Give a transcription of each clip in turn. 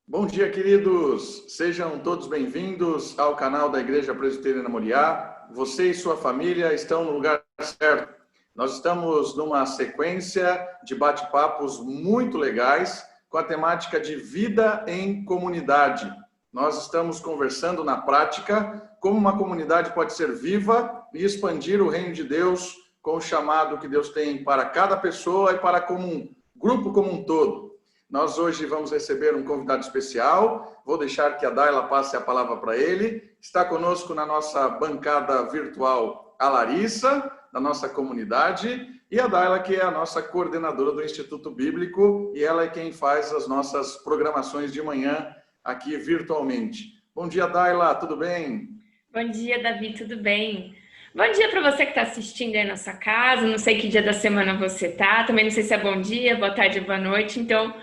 Bom dia, queridos! Sejam todos bem-vindos ao canal da Igreja Presbiteriana Moriá. Você e sua família estão no lugar certo. Nós estamos numa sequência de bate-papos muito legais com a temática de vida em comunidade. Nós estamos conversando na prática como uma comunidade pode ser viva e expandir o reino de Deus com o chamado que Deus tem para cada pessoa e para como um grupo como um todo. Nós hoje vamos receber um convidado especial. Vou deixar que a Daila passe a palavra para ele. Está conosco na nossa bancada virtual a Larissa, da nossa comunidade, e a Daila, que é a nossa coordenadora do Instituto Bíblico, e ela é quem faz as nossas programações de manhã aqui virtualmente. Bom dia, Daila, tudo bem? Bom dia, Davi, tudo bem? Bom dia para você que está assistindo aí na sua casa. Não sei que dia da semana você tá. Também não sei se é bom dia, boa tarde, boa noite. Então,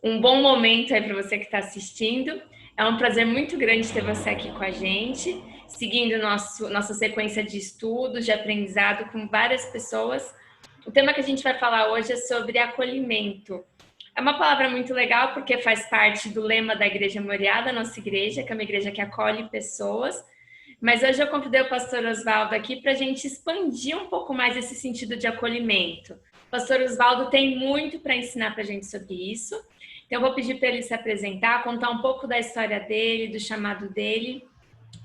um bom momento aí para você que está assistindo. É um prazer muito grande ter você aqui com a gente, seguindo nossa sequência de estudos, de aprendizado com várias pessoas. O tema que a gente vai falar hoje é sobre acolhimento. É uma palavra muito legal porque faz parte do lema da Igreja Moriá, da nossa igreja, que é uma igreja que acolhe pessoas. Mas hoje eu convidei o pastor Oswaldo aqui para a gente expandir um pouco mais esse sentido de acolhimento. O pastor Oswaldo tem muito para ensinar para a gente sobre isso. Então, eu vou pedir para ele se apresentar, contar um pouco da história dele, do chamado dele,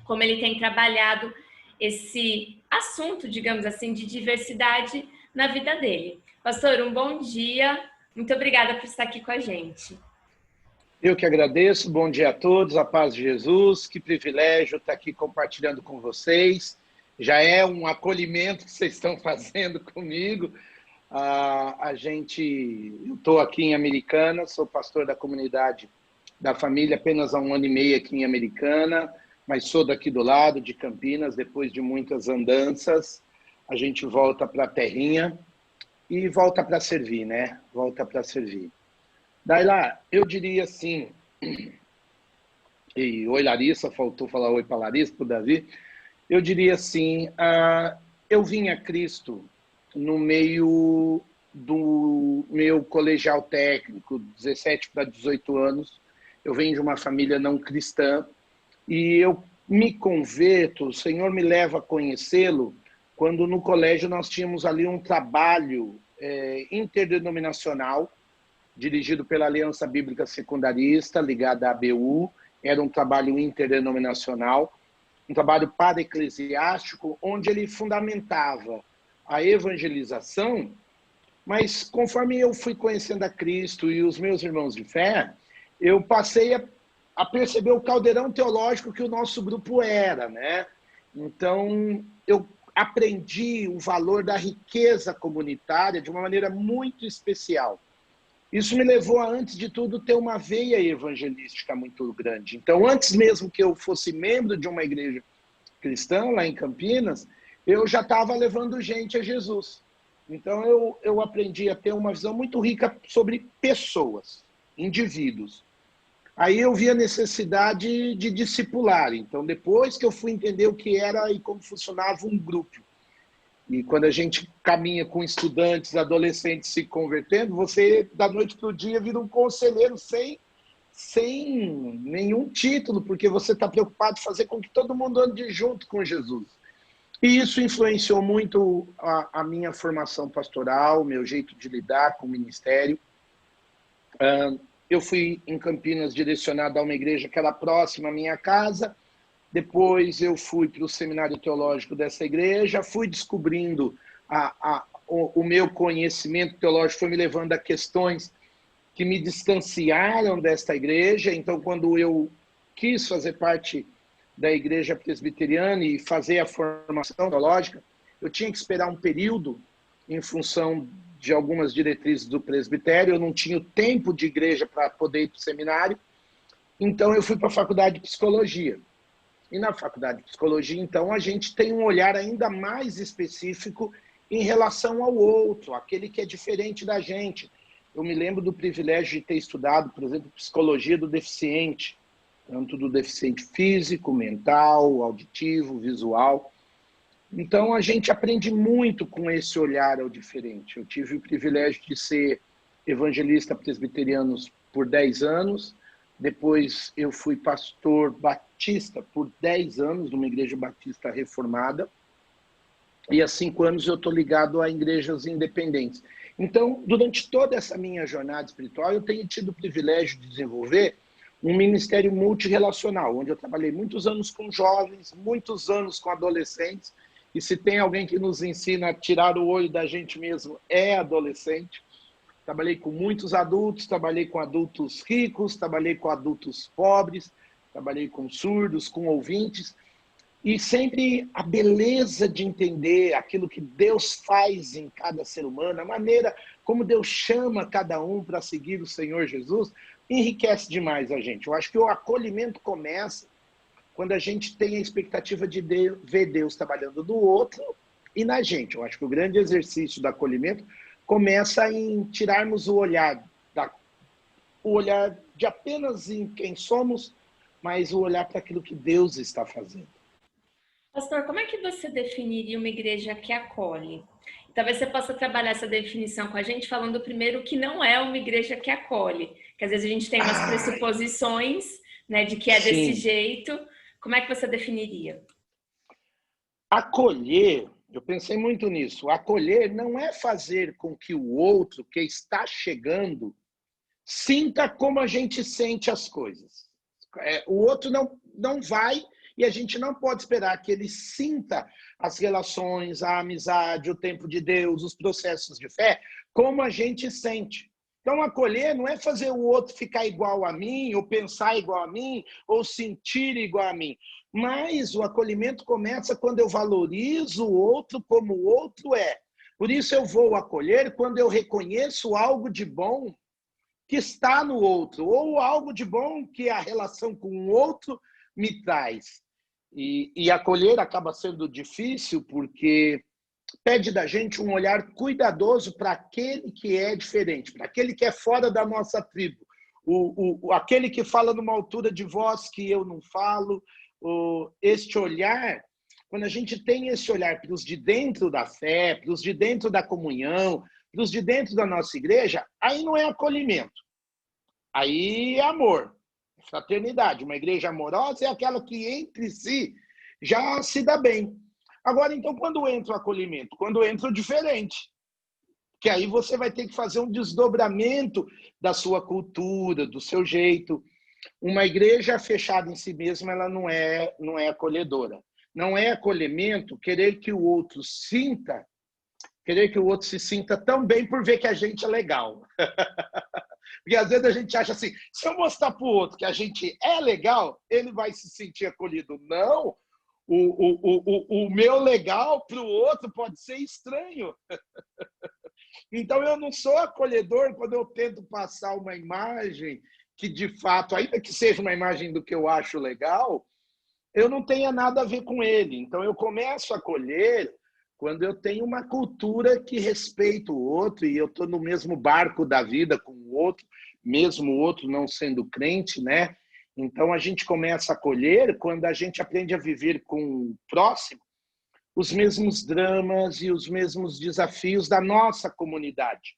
como ele tem trabalhado esse assunto, digamos assim, de diversidade na vida dele. Pastor, um bom dia. Muito obrigada por estar aqui com a gente. Eu que agradeço, bom dia a todos, a paz de Jesus, que privilégio estar aqui compartilhando com vocês. Já é um acolhimento que vocês estão fazendo comigo. Eu estou aqui em Americana, sou pastor da comunidade da família apenas há 1 ano e meio aqui em Americana, mas sou daqui do lado, de Campinas, depois de muitas andanças, a gente volta para a terrinha e volta para servir, né? Volta para servir. Daila, eu diria assim, e oi Larissa, faltou falar oi para Larissa, para o Davi, eu diria assim, eu vim a Cristo no meio do meu colegial técnico, 17 para 18 anos, eu venho de uma família não cristã, e eu me converto, o Senhor me leva a conhecê-lo, quando no colégio nós tínhamos ali um trabalho interdenominacional, dirigido pela Aliança Bíblica Secundarista, ligada à ABU, era um trabalho interdenominacional, um trabalho para-eclesiástico, onde ele fundamentava a evangelização, mas conforme eu fui conhecendo a Cristo e os meus irmãos de fé, eu passei a perceber o caldeirão teológico que o nosso grupo era, né? Então, eu aprendi o valor da riqueza comunitária de uma maneira muito especial. Isso me levou a, antes de tudo, ter uma veia evangelística muito grande. Então, antes mesmo que eu fosse membro de uma igreja cristã, lá em Campinas, eu já estava levando gente a Jesus. Então, eu aprendi a ter uma visão muito rica sobre pessoas, indivíduos. Aí eu vi a necessidade de discipular. Então, depois que eu fui entender o que era e como funcionava um grupo, e quando a gente caminha com estudantes, adolescentes se convertendo, você, da noite para o dia, vira um conselheiro sem nenhum título, porque você está preocupado em fazer com que todo mundo ande junto com Jesus. E isso influenciou muito a minha formação pastoral, meu jeito de lidar com o ministério. Eu fui em Campinas direcionado a uma igreja que era próxima à minha casa. Depois eu fui para o seminário teológico dessa igreja, fui descobrindo o meu conhecimento teológico, foi me levando a questões que me distanciaram desta igreja. Então, quando eu quis fazer parte da igreja presbiteriana e fazer a formação teológica, eu tinha que esperar um período em função de algumas diretrizes do presbitério, eu não tinha o tempo de igreja para poder ir para o seminário, então eu fui para a faculdade de psicologia. E na faculdade de psicologia, então, a gente tem um olhar ainda mais específico em relação ao outro, aquele que é diferente da gente. Eu me lembro do privilégio de ter estudado, por exemplo, psicologia do deficiente, tanto do deficiente físico, mental, auditivo, visual. Então, a gente aprende muito com esse olhar ao diferente. Eu tive o privilégio de ser evangelista presbiteriano por 10 anos, Depois eu fui pastor batista por 10 anos, numa igreja batista reformada. E há 5 anos eu estou ligado a igrejas independentes. Então, durante toda essa minha jornada espiritual, eu tenho tido o privilégio de desenvolver um ministério multirrelacional, onde eu trabalhei muitos anos com jovens, muitos anos com adolescentes, e se tem alguém que nos ensina a tirar o olho da gente mesmo, é adolescente. Trabalhei com muitos adultos, trabalhei com adultos ricos, trabalhei com adultos pobres, trabalhei com surdos, com ouvintes, e sempre a beleza de entender aquilo que Deus faz em cada ser humano, a maneira como Deus chama cada um para seguir o Senhor Jesus, enriquece demais a gente. Eu acho que o acolhimento começa quando a gente tem a expectativa de ver Deus trabalhando no outro e na gente. Eu acho que o grande exercício do acolhimento começa em tirarmos o olhar de apenas em quem somos, mas o olhar para aquilo que Deus está fazendo. Pastor, como é que você definiria uma igreja que acolhe? Talvez você possa trabalhar essa definição com a gente, falando primeiro o que não é uma igreja que acolhe. Que às vezes a gente tem umas pressuposições, né, de que é desse jeito. Como é que você definiria? Acolher, eu pensei muito nisso. Acolher não é fazer com que o outro que está chegando sinta como a gente sente as coisas. O outro não vai e a gente não pode esperar que ele sinta as relações, a amizade, o tempo de Deus, os processos de fé, como a gente sente. Então, acolher não é fazer o outro ficar igual a mim, ou pensar igual a mim, ou sentir igual a mim. Mas o acolhimento começa quando eu valorizo o outro como o outro é. Por isso eu vou acolher quando eu reconheço algo de bom que está no outro, ou algo de bom que a relação com o outro me traz. E acolher acaba sendo difícil porque pede da gente um olhar cuidadoso para aquele que é diferente, para aquele que é fora da nossa tribo, aquele que fala numa altura de voz que eu não falo. Este olhar, quando a gente tem esse olhar para os de dentro da fé, para os de dentro da comunhão, para os de dentro da nossa igreja, aí não é acolhimento, aí é amor. Fraternidade, uma igreja amorosa é aquela que entre si já se dá bem. Agora, então, quando entra o acolhimento? Quando entra o diferente. Que aí você vai ter que fazer um desdobramento da sua cultura, do seu jeito. Uma igreja fechada em si mesma, ela não é acolhedora. Não é acolhimento querer que o outro se sinta tão bem por ver que a gente é legal. Porque às vezes a gente acha assim, se eu mostrar para o outro que a gente é legal, ele vai se sentir acolhido. Não, o meu legal para o outro pode ser estranho. Então eu não sou acolhedor quando eu tento passar uma imagem que de fato, ainda que seja uma imagem do que eu acho legal, eu não tenha nada a ver com ele. Então eu começo a acolher quando eu tenho uma cultura que respeita o outro e eu estou no mesmo barco da vida com o outro, mesmo o outro não sendo crente, né? Então a gente começa a acolher quando a gente aprende a viver com o próximo os mesmos dramas e os mesmos desafios da nossa comunidade.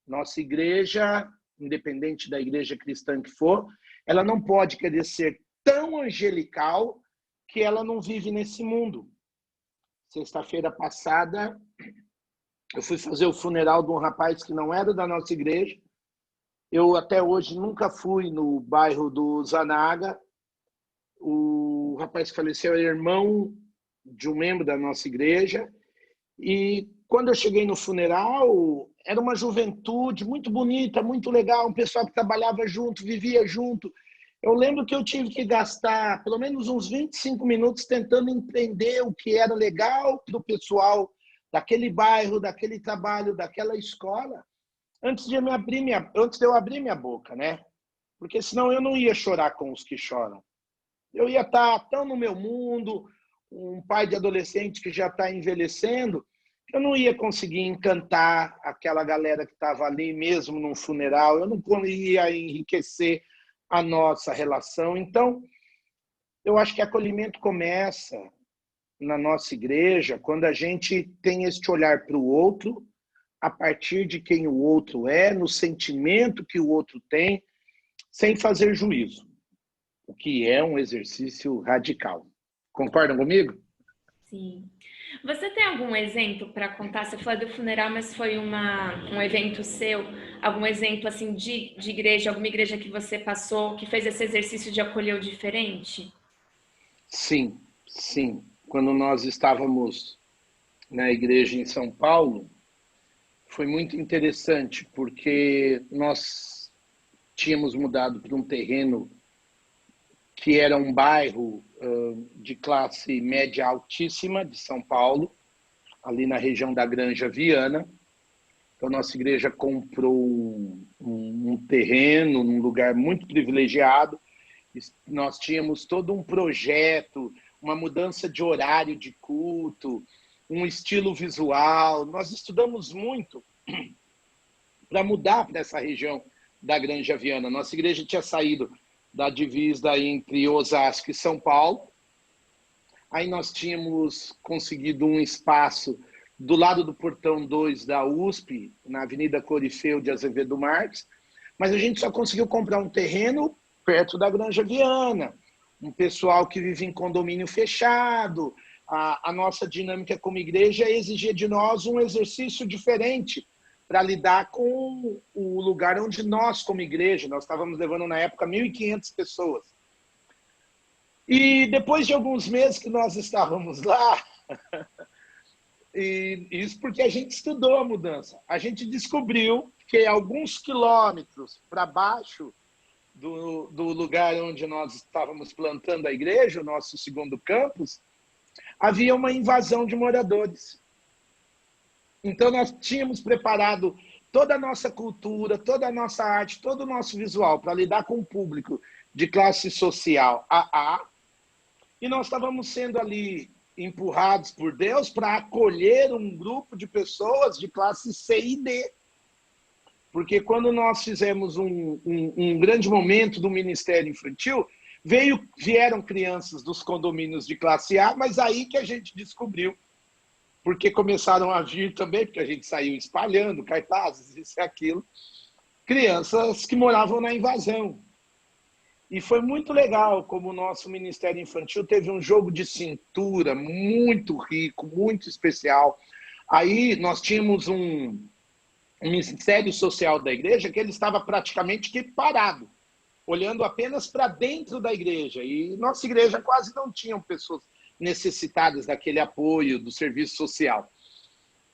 Nossa igreja, independente da igreja cristã que for, ela não pode querer ser tão angelical que ela não vive nesse mundo. Sexta-feira passada, eu fui fazer o funeral de um rapaz que não era da nossa igreja. Eu até hoje nunca fui no bairro do Zanaga. O rapaz que faleceu é irmão de um membro da nossa igreja. E quando eu cheguei no funeral, era uma juventude muito bonita, muito legal, um pessoal que trabalhava junto, vivia junto. Eu lembro que eu tive que gastar pelo menos uns 25 minutos tentando entender o que era legal para o pessoal daquele bairro, daquele trabalho, daquela escola, antes de eu abrir minha boca, né? Porque senão eu não ia chorar com os que choram. Eu ia estar tão no meu mundo, um pai de adolescente que já está envelhecendo, eu não ia conseguir encantar aquela galera que estava ali mesmo num funeral, eu não ia enriquecer a nossa relação. Então, eu acho que acolhimento começa na nossa igreja quando a gente tem este olhar para o outro, a partir de quem o outro é, no sentimento que o outro tem, sem fazer juízo, o que é um exercício radical. Concordam comigo? Sim. Você tem algum exemplo para contar? Você falou do funeral, mas foi um evento seu? Algum exemplo assim de igreja, alguma igreja que você passou, que fez esse exercício de acolher o diferente? Sim, sim. Quando nós estávamos na igreja em São Paulo, foi muito interessante, porque nós tínhamos mudado para um terreno que era um bairro de classe média altíssima de São Paulo, ali na região da Granja Viana. Então, nossa igreja comprou um terreno num lugar muito privilegiado. Nós tínhamos todo um projeto, uma mudança de horário de culto, um estilo visual. Nós estudamos muito para mudar para essa região da Granja Viana. Nossa igreja tinha saído da divisa entre Osasco e São Paulo. Aí nós tínhamos conseguido um espaço do lado do Portão 2 da USP, na Avenida Corifeu de Azevedo Marques, mas a gente só conseguiu comprar um terreno perto da Granja Viana, um pessoal que vive em condomínio fechado. A nossa dinâmica como igreja exigia de nós um exercício diferente para lidar com o lugar onde nós, como igreja, nós estávamos levando na época 1.500 pessoas. E depois de alguns meses que nós estávamos lá, e isso porque a gente estudou a mudança, a gente descobriu que alguns quilômetros para baixo do lugar onde nós estávamos plantando a igreja, o nosso segundo campus, havia uma invasão de moradores. Então, nós tínhamos preparado toda a nossa cultura, toda a nossa arte, todo o nosso visual para lidar com o público de classe social AA, e nós estávamos sendo ali empurrados por Deus para acolher um grupo de pessoas de classe C e D. Porque quando nós fizemos um grande momento do Ministério Infantil, vieram crianças dos condomínios de classe A, mas aí que a gente descobriu, porque começaram a vir também, porque a gente saiu espalhando cartazes, isso e aquilo, crianças que moravam na invasão. E foi muito legal como o nosso Ministério Infantil teve um jogo de cintura muito rico, muito especial. Aí nós tínhamos um Ministério Social da igreja que ele estava praticamente que parado, olhando apenas para dentro da igreja. E nossa igreja quase não tinha pessoas necessitadas daquele apoio do serviço social.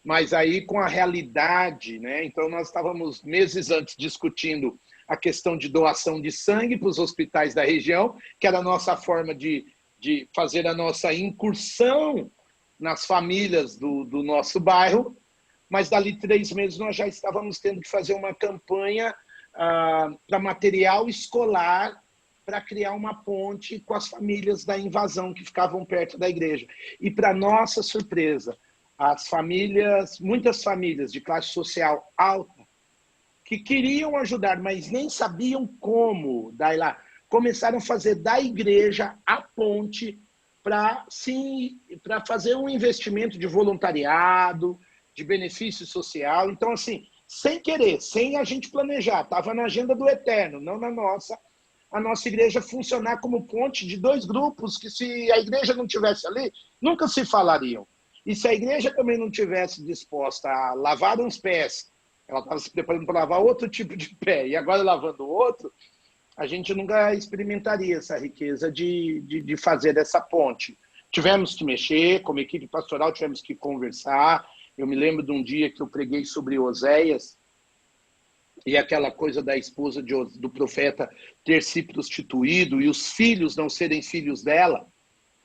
Mas aí com a realidade, né? Então nós estávamos meses antes discutindo a questão de doação de sangue para os hospitais da região, que era a nossa forma de fazer a nossa incursão nas famílias do nosso bairro, mas dali 3 meses nós já estávamos tendo que fazer uma campanha para material escolar para criar uma ponte com as famílias da invasão que ficavam perto da igreja. E para nossa surpresa, muitas famílias de classe social alta, que queriam ajudar, mas nem sabiam como, daí lá, começaram a fazer da igreja a ponte para fazer um investimento de voluntariado, de benefício social. Então, assim, sem querer, sem a gente planejar, estava na agenda do Eterno, não na nossa, a nossa igreja funcionar como ponte de 2 grupos que, se a igreja não tivesse ali, nunca se falariam. E se a igreja também não tivesse disposta a lavar uns pés, ela estava se preparando para lavar outro tipo de pé, e agora lavando outro, a gente nunca experimentaria essa riqueza de fazer essa ponte. Tivemos que mexer, como equipe pastoral, tivemos que conversar. Eu me lembro de um dia que eu preguei sobre Oséias, e aquela coisa da esposa do profeta ter se prostituído e os filhos não serem filhos dela,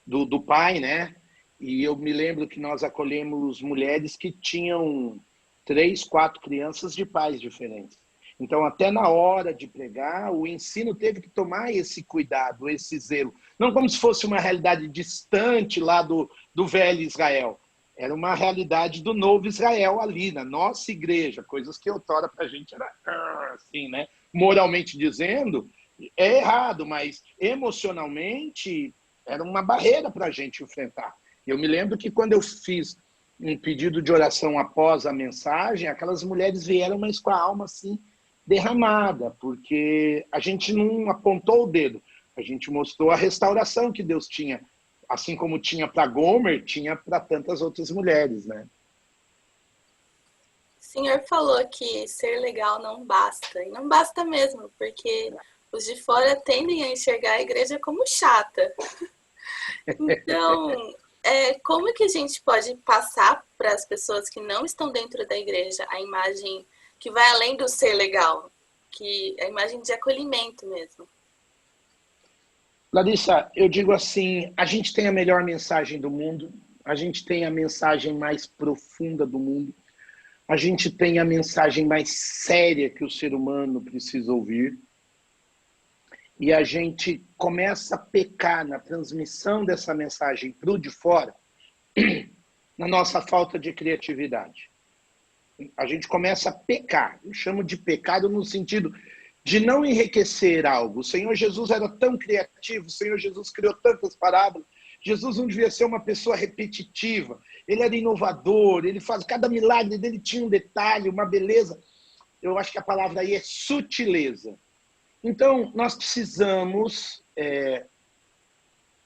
do pai, né? E eu me lembro que nós acolhemos mulheres que tinham 3, 4 crianças de pais diferentes. Então, até na hora de pregar, o ensino teve que tomar esse cuidado, esse zelo. Não como se fosse uma realidade distante lá do velho Israel. Era uma realidade do novo Israel ali, na nossa igreja. Coisas que outrora para a gente era assim, né? Moralmente dizendo, é errado, mas emocionalmente era uma barreira para a gente enfrentar. Eu me lembro que quando eu fiz um pedido de oração após a mensagem, aquelas mulheres vieram, mas com a alma assim, derramada, porque a gente não apontou o dedo, a gente mostrou a restauração que Deus tinha, assim como tinha para Gomer, tinha para tantas outras mulheres, né? O senhor falou que ser legal não basta, e não basta mesmo, porque os de fora tendem a enxergar a igreja como chata. Então, como que a gente pode passar para as pessoas que não estão dentro da igreja a imagem que vai além do ser legal, que é a imagem de acolhimento mesmo? Larissa, eu digo assim, a gente tem a melhor mensagem do mundo, a gente tem a mensagem mais profunda do mundo, a gente tem a mensagem mais séria que o ser humano precisa ouvir, e a gente começa a pecar na transmissão dessa mensagem para o de fora, na nossa falta de criatividade. A gente começa a pecar, eu chamo de pecado no sentido de não enriquecer algo. O Senhor Jesus era tão criativo, o Senhor Jesus criou tantas parábolas, Jesus não devia ser uma pessoa repetitiva, ele era inovador, ele faz, cada milagre dele tinha um detalhe, uma beleza. Eu acho que a palavra aí é sutileza. Então, nós precisamos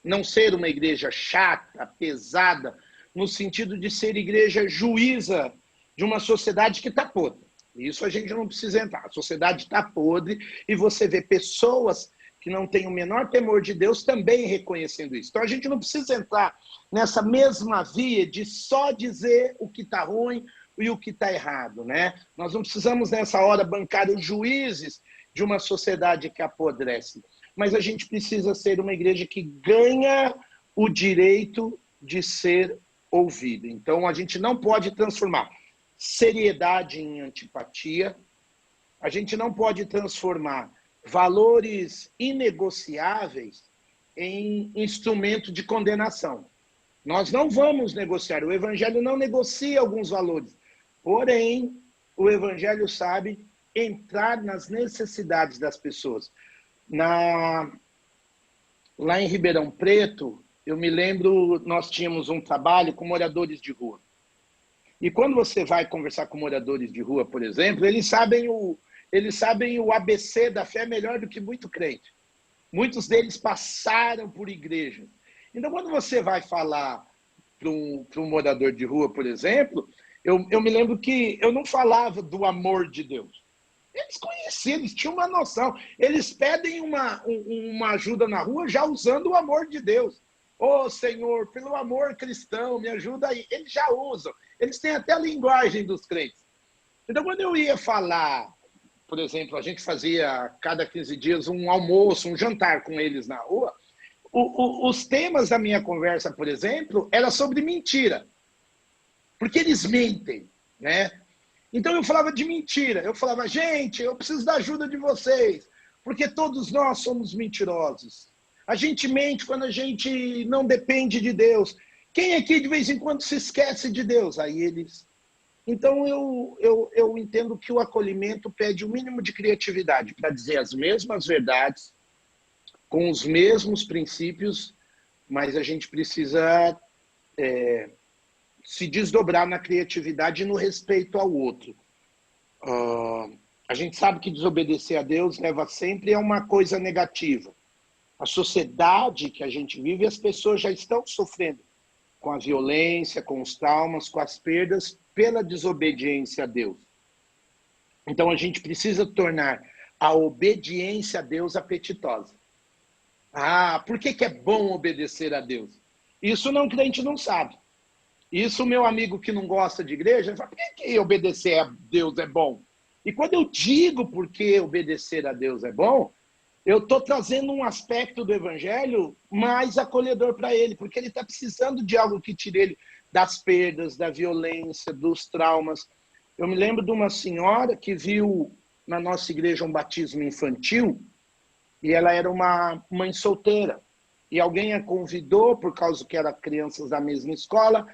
não ser uma igreja chata, pesada, no sentido de ser igreja juíza de uma sociedade que está podre. Isso a gente não precisa entrar. A sociedade está podre e você vê pessoas que não têm o menor temor de Deus também reconhecendo isso. Então, a gente não precisa entrar nessa mesma via de só dizer o que está ruim e o que está errado, né? Nós não precisamos, nessa hora, bancar os juízes de uma sociedade que apodrece. Mas a gente precisa ser uma igreja que ganha o direito de ser ouvida. Então, a gente não pode transformar seriedade em antipatia, a gente não pode transformar valores inegociáveis em instrumento de condenação. Nós não vamos negociar, o Evangelho não negocia alguns valores, porém, o Evangelho sabe entrar nas necessidades das pessoas. Lá em Ribeirão Preto, eu me lembro, nós tínhamos um trabalho com moradores de rua. E quando você vai conversar com moradores de rua, por exemplo, eles sabem o ABC da fé melhor do que muito crente. Muitos deles passaram por igreja. Então, quando você vai falar para um morador de rua, por exemplo, eu me lembro que eu não falava do amor de Deus. Eles conheciam, eles tinham uma noção. Eles pedem uma ajuda na rua já usando o amor de Deus. Ô, Senhor, pelo amor cristão, me ajuda aí. Eles já usam. Eles têm até a linguagem dos crentes. Então, quando eu ia falar, por exemplo, a gente fazia a cada 15 dias um almoço, um jantar com eles na rua, os temas da minha conversa, por exemplo, era sobre mentira. Porque eles mentem, né? Então eu falava de mentira. Eu falava, gente, eu preciso da ajuda de vocês, porque todos nós somos mentirosos. A gente mente quando a gente não depende de Deus. Quem aqui de vez em quando se esquece de Deus? Aí eles... Então eu entendo que o acolhimento pede o mínimo de criatividade para dizer as mesmas verdades, com os mesmos princípios, mas a gente precisa se desdobrar na criatividade e no respeito ao outro. A gente sabe que desobedecer a Deus leva sempre a uma coisa negativa. A sociedade que a gente vive, as pessoas já estão sofrendo com a violência, com os traumas, com as perdas, pela desobediência a Deus. Então a gente precisa tornar a obediência a Deus apetitosa. Por que é bom obedecer a Deus? Isso não crente não sabe. Isso o meu amigo que não gosta de igreja, fala, por que obedecer a Deus é bom? E quando eu digo por que obedecer a Deus é bom, eu estou trazendo um aspecto do evangelho mais acolhedor para ele, porque ele está precisando de algo que tire ele das perdas, da violência, dos traumas. Eu me lembro de uma senhora que viu na nossa igreja um batismo infantil, e ela era uma mãe solteira. E alguém a convidou, por causa que eram crianças da mesma escola,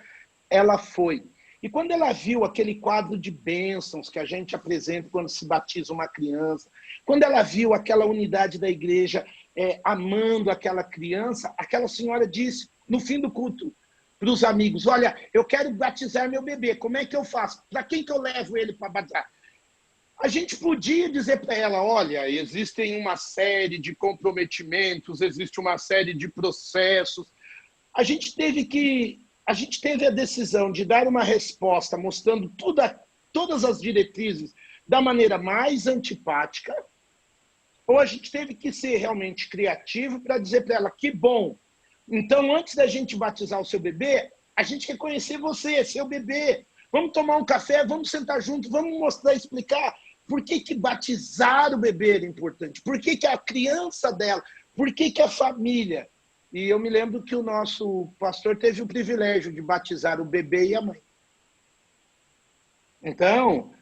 ela foi. E quando ela viu aquele quadro de bênçãos que a gente apresenta quando se batiza uma criança, quando ela viu aquela unidade da igreja amando aquela criança, aquela senhora disse, no fim do culto, para os amigos, olha, eu quero batizar meu bebê, como é que eu faço? Para quem que eu levo ele para batizar? A gente podia dizer para ela, olha, existem uma série de comprometimentos, existe uma série de processos. A gente teve a decisão de dar uma resposta mostrando todas as diretrizes da maneira mais antipática, ou a gente teve que ser realmente criativo para dizer para ela, que bom, então antes da gente batizar o seu bebê, a gente quer conhecer você, seu bebê. Vamos tomar um café, vamos sentar junto, vamos mostrar, explicar por que batizar o bebê era importante, por que a criança dela, por que a família. E eu me lembro que o nosso pastor teve o privilégio de batizar o bebê e a mãe. Então,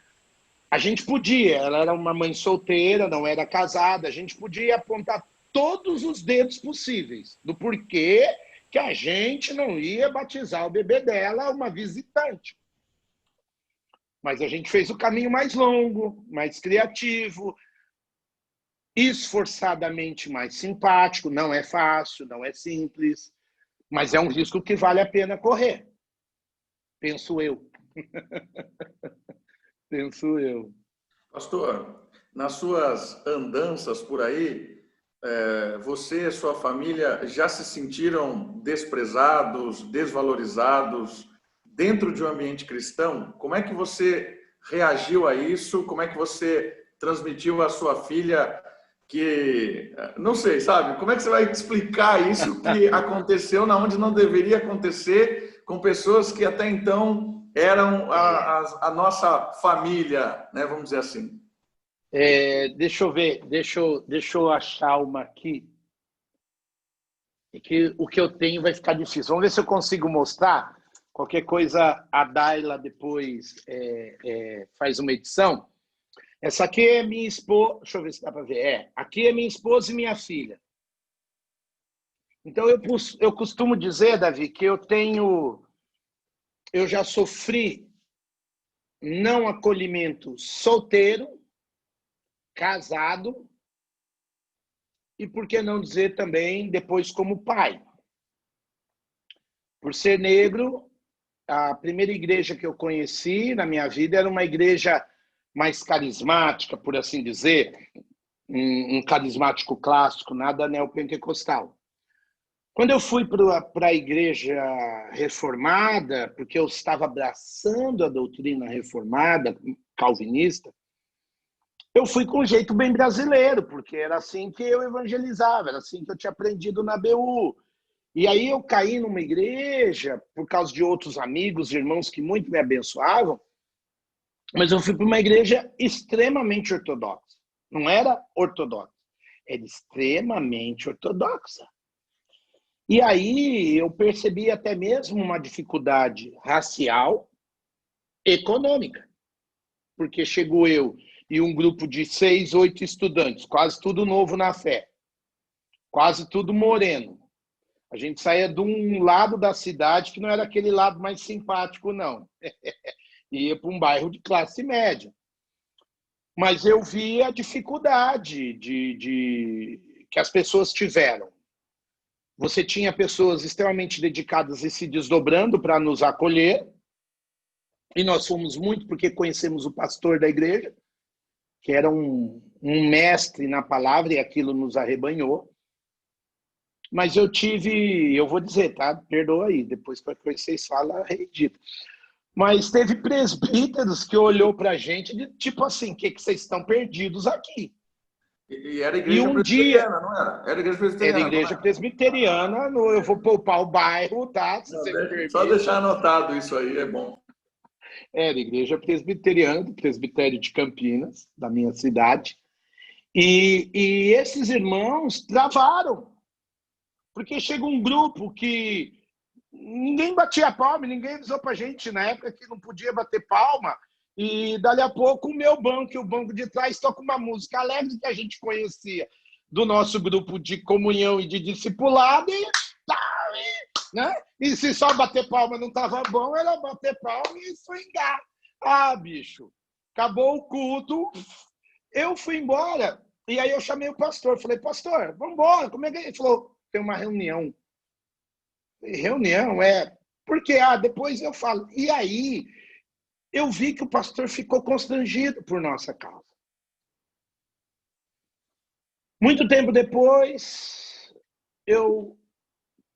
a gente podia, ela era uma mãe solteira, não era casada, a gente podia apontar todos os dedos possíveis do porquê que a gente não ia batizar o bebê dela, uma visitante. Mas a gente fez o caminho mais longo, mais criativo, esforçadamente mais simpático. Não é fácil, não é simples, mas é um risco que vale a pena correr. Penso eu. Penso eu. Pastor, nas suas andanças por aí, você e sua família já se sentiram desprezados, desvalorizados dentro de um ambiente cristão? Como é que você reagiu a isso? Como é que você transmitiu à sua filha que... Não sei, sabe? Como é que você vai explicar isso que aconteceu na onde não deveria acontecer com pessoas que até então eram a nossa família, né? Vamos dizer assim. Deixa eu ver, deixa eu achar uma aqui. Que o que eu tenho vai ficar difícil. Vamos ver se eu consigo mostrar. Qualquer coisa, a Daila depois faz uma edição. Essa aqui é minha esposa. Deixa eu ver se dá para ver. Aqui é minha esposa e minha filha. Então, eu costumo dizer, Davi, que eu já sofri não acolhimento solteiro, casado, e por que não dizer também depois como pai. Por ser negro, a primeira igreja que eu conheci na minha vida era uma igreja mais carismática, por assim dizer, um carismático clássico, nada neopentecostal. Quando eu fui para a igreja reformada, porque eu estava abraçando a doutrina reformada, calvinista, eu fui com um jeito bem brasileiro, porque era assim que eu evangelizava, era assim que eu tinha aprendido na BU. E aí eu caí numa igreja, por causa de outros amigos, irmãos que muito me abençoavam, mas eu fui para uma igreja extremamente ortodoxa. Não era ortodoxa, era extremamente ortodoxa. E aí eu percebi até mesmo uma dificuldade racial, econômica, porque chegou eu e um grupo de 6, 8 estudantes, quase tudo novo na fé, quase tudo moreno. A gente saía de um lado da cidade que não era aquele lado mais simpático, não. Ia para um bairro de classe média. Mas eu vi a dificuldade que as pessoas tiveram. Você tinha pessoas extremamente dedicadas e se desdobrando para nos acolher. E nós fomos muito porque conhecemos o pastor da igreja, que era um mestre na palavra, e aquilo nos arrebanhou. Mas eu vou dizer, tá? Perdoa aí, depois para que vocês falam, redito. Mas teve presbíteros que olhou para a gente de tipo assim, que vocês estão perdidos aqui. E era igreja presbiteriana, não era? Era igreja presbiteriana. Era igreja presbiteriana, eu vou poupar o bairro, tá? Só deixar anotado isso aí, é bom. Era igreja presbiteriana, do presbitério de Campinas, da minha cidade. E esses irmãos travaram. Porque chega um grupo que ninguém batia palma, ninguém avisou pra gente na época que não podia bater palma. E dali a pouco o meu banco e o banco de trás toca uma música alegre que a gente conhecia do nosso grupo de comunhão e de discipulado. Né? E se só bater palma não estava bom, era bater palma e swingar. Ah, bicho, acabou o culto, eu fui embora. E aí eu chamei o pastor, falei, pastor, vamos embora. Como é que ele falou? Tem uma reunião. Reunião, porque depois eu falo. E aí eu vi que o pastor ficou constrangido por nossa causa. Muito tempo depois, eu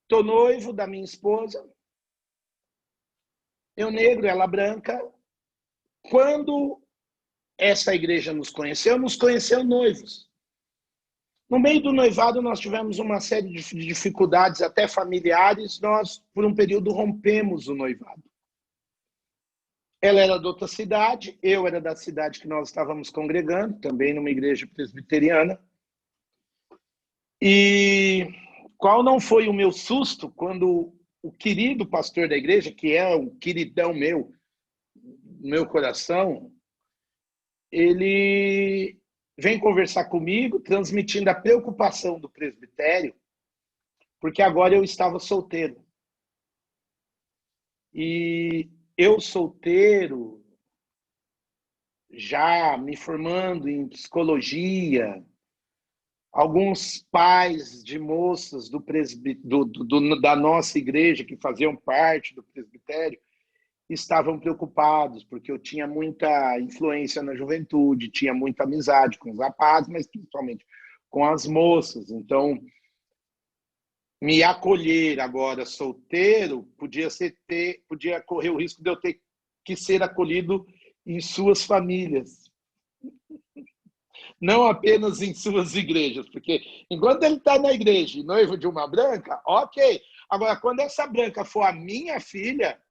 tô noivo da minha esposa, eu negro, ela branca. Quando essa igreja nos conheceu noivos. No meio do noivado, nós tivemos uma série de dificuldades, até familiares. Nós, por um período, rompemos o noivado. Ela era de outra cidade, eu era da cidade que nós estávamos congregando, também numa igreja presbiteriana. E qual não foi o meu susto quando o querido pastor da igreja, que é um queridão meu coração, ele vem conversar comigo, transmitindo a preocupação do presbitério, porque agora eu estava solteiro. E eu solteiro, já me formando em psicologia, alguns pais de moças da nossa igreja que faziam parte do presbitério estavam preocupados, porque eu tinha muita influência na juventude, tinha muita amizade com os rapazes, mas principalmente com as moças. Então, me acolher agora solteiro podia correr o risco de eu ter que ser acolhido em suas famílias. Não apenas em suas igrejas, porque enquanto ele está na igreja e noivo de uma branca, ok. Agora, quando essa branca for a minha filha...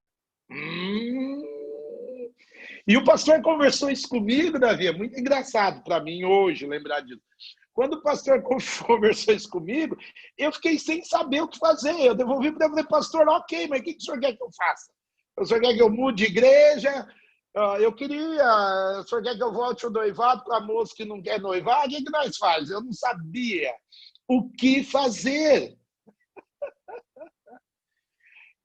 E o pastor conversou isso comigo, Davi, é muito engraçado para mim hoje lembrar disso. Quando o pastor conversou isso comigo, eu fiquei sem saber o que fazer. Eu devolvi para ele, pastor, ok, mas o que o senhor quer que eu faça? O senhor quer que eu mude de igreja? O senhor quer que eu volte o noivado com a moça que não quer noivar? O que nós fazemos? Eu não sabia o que fazer.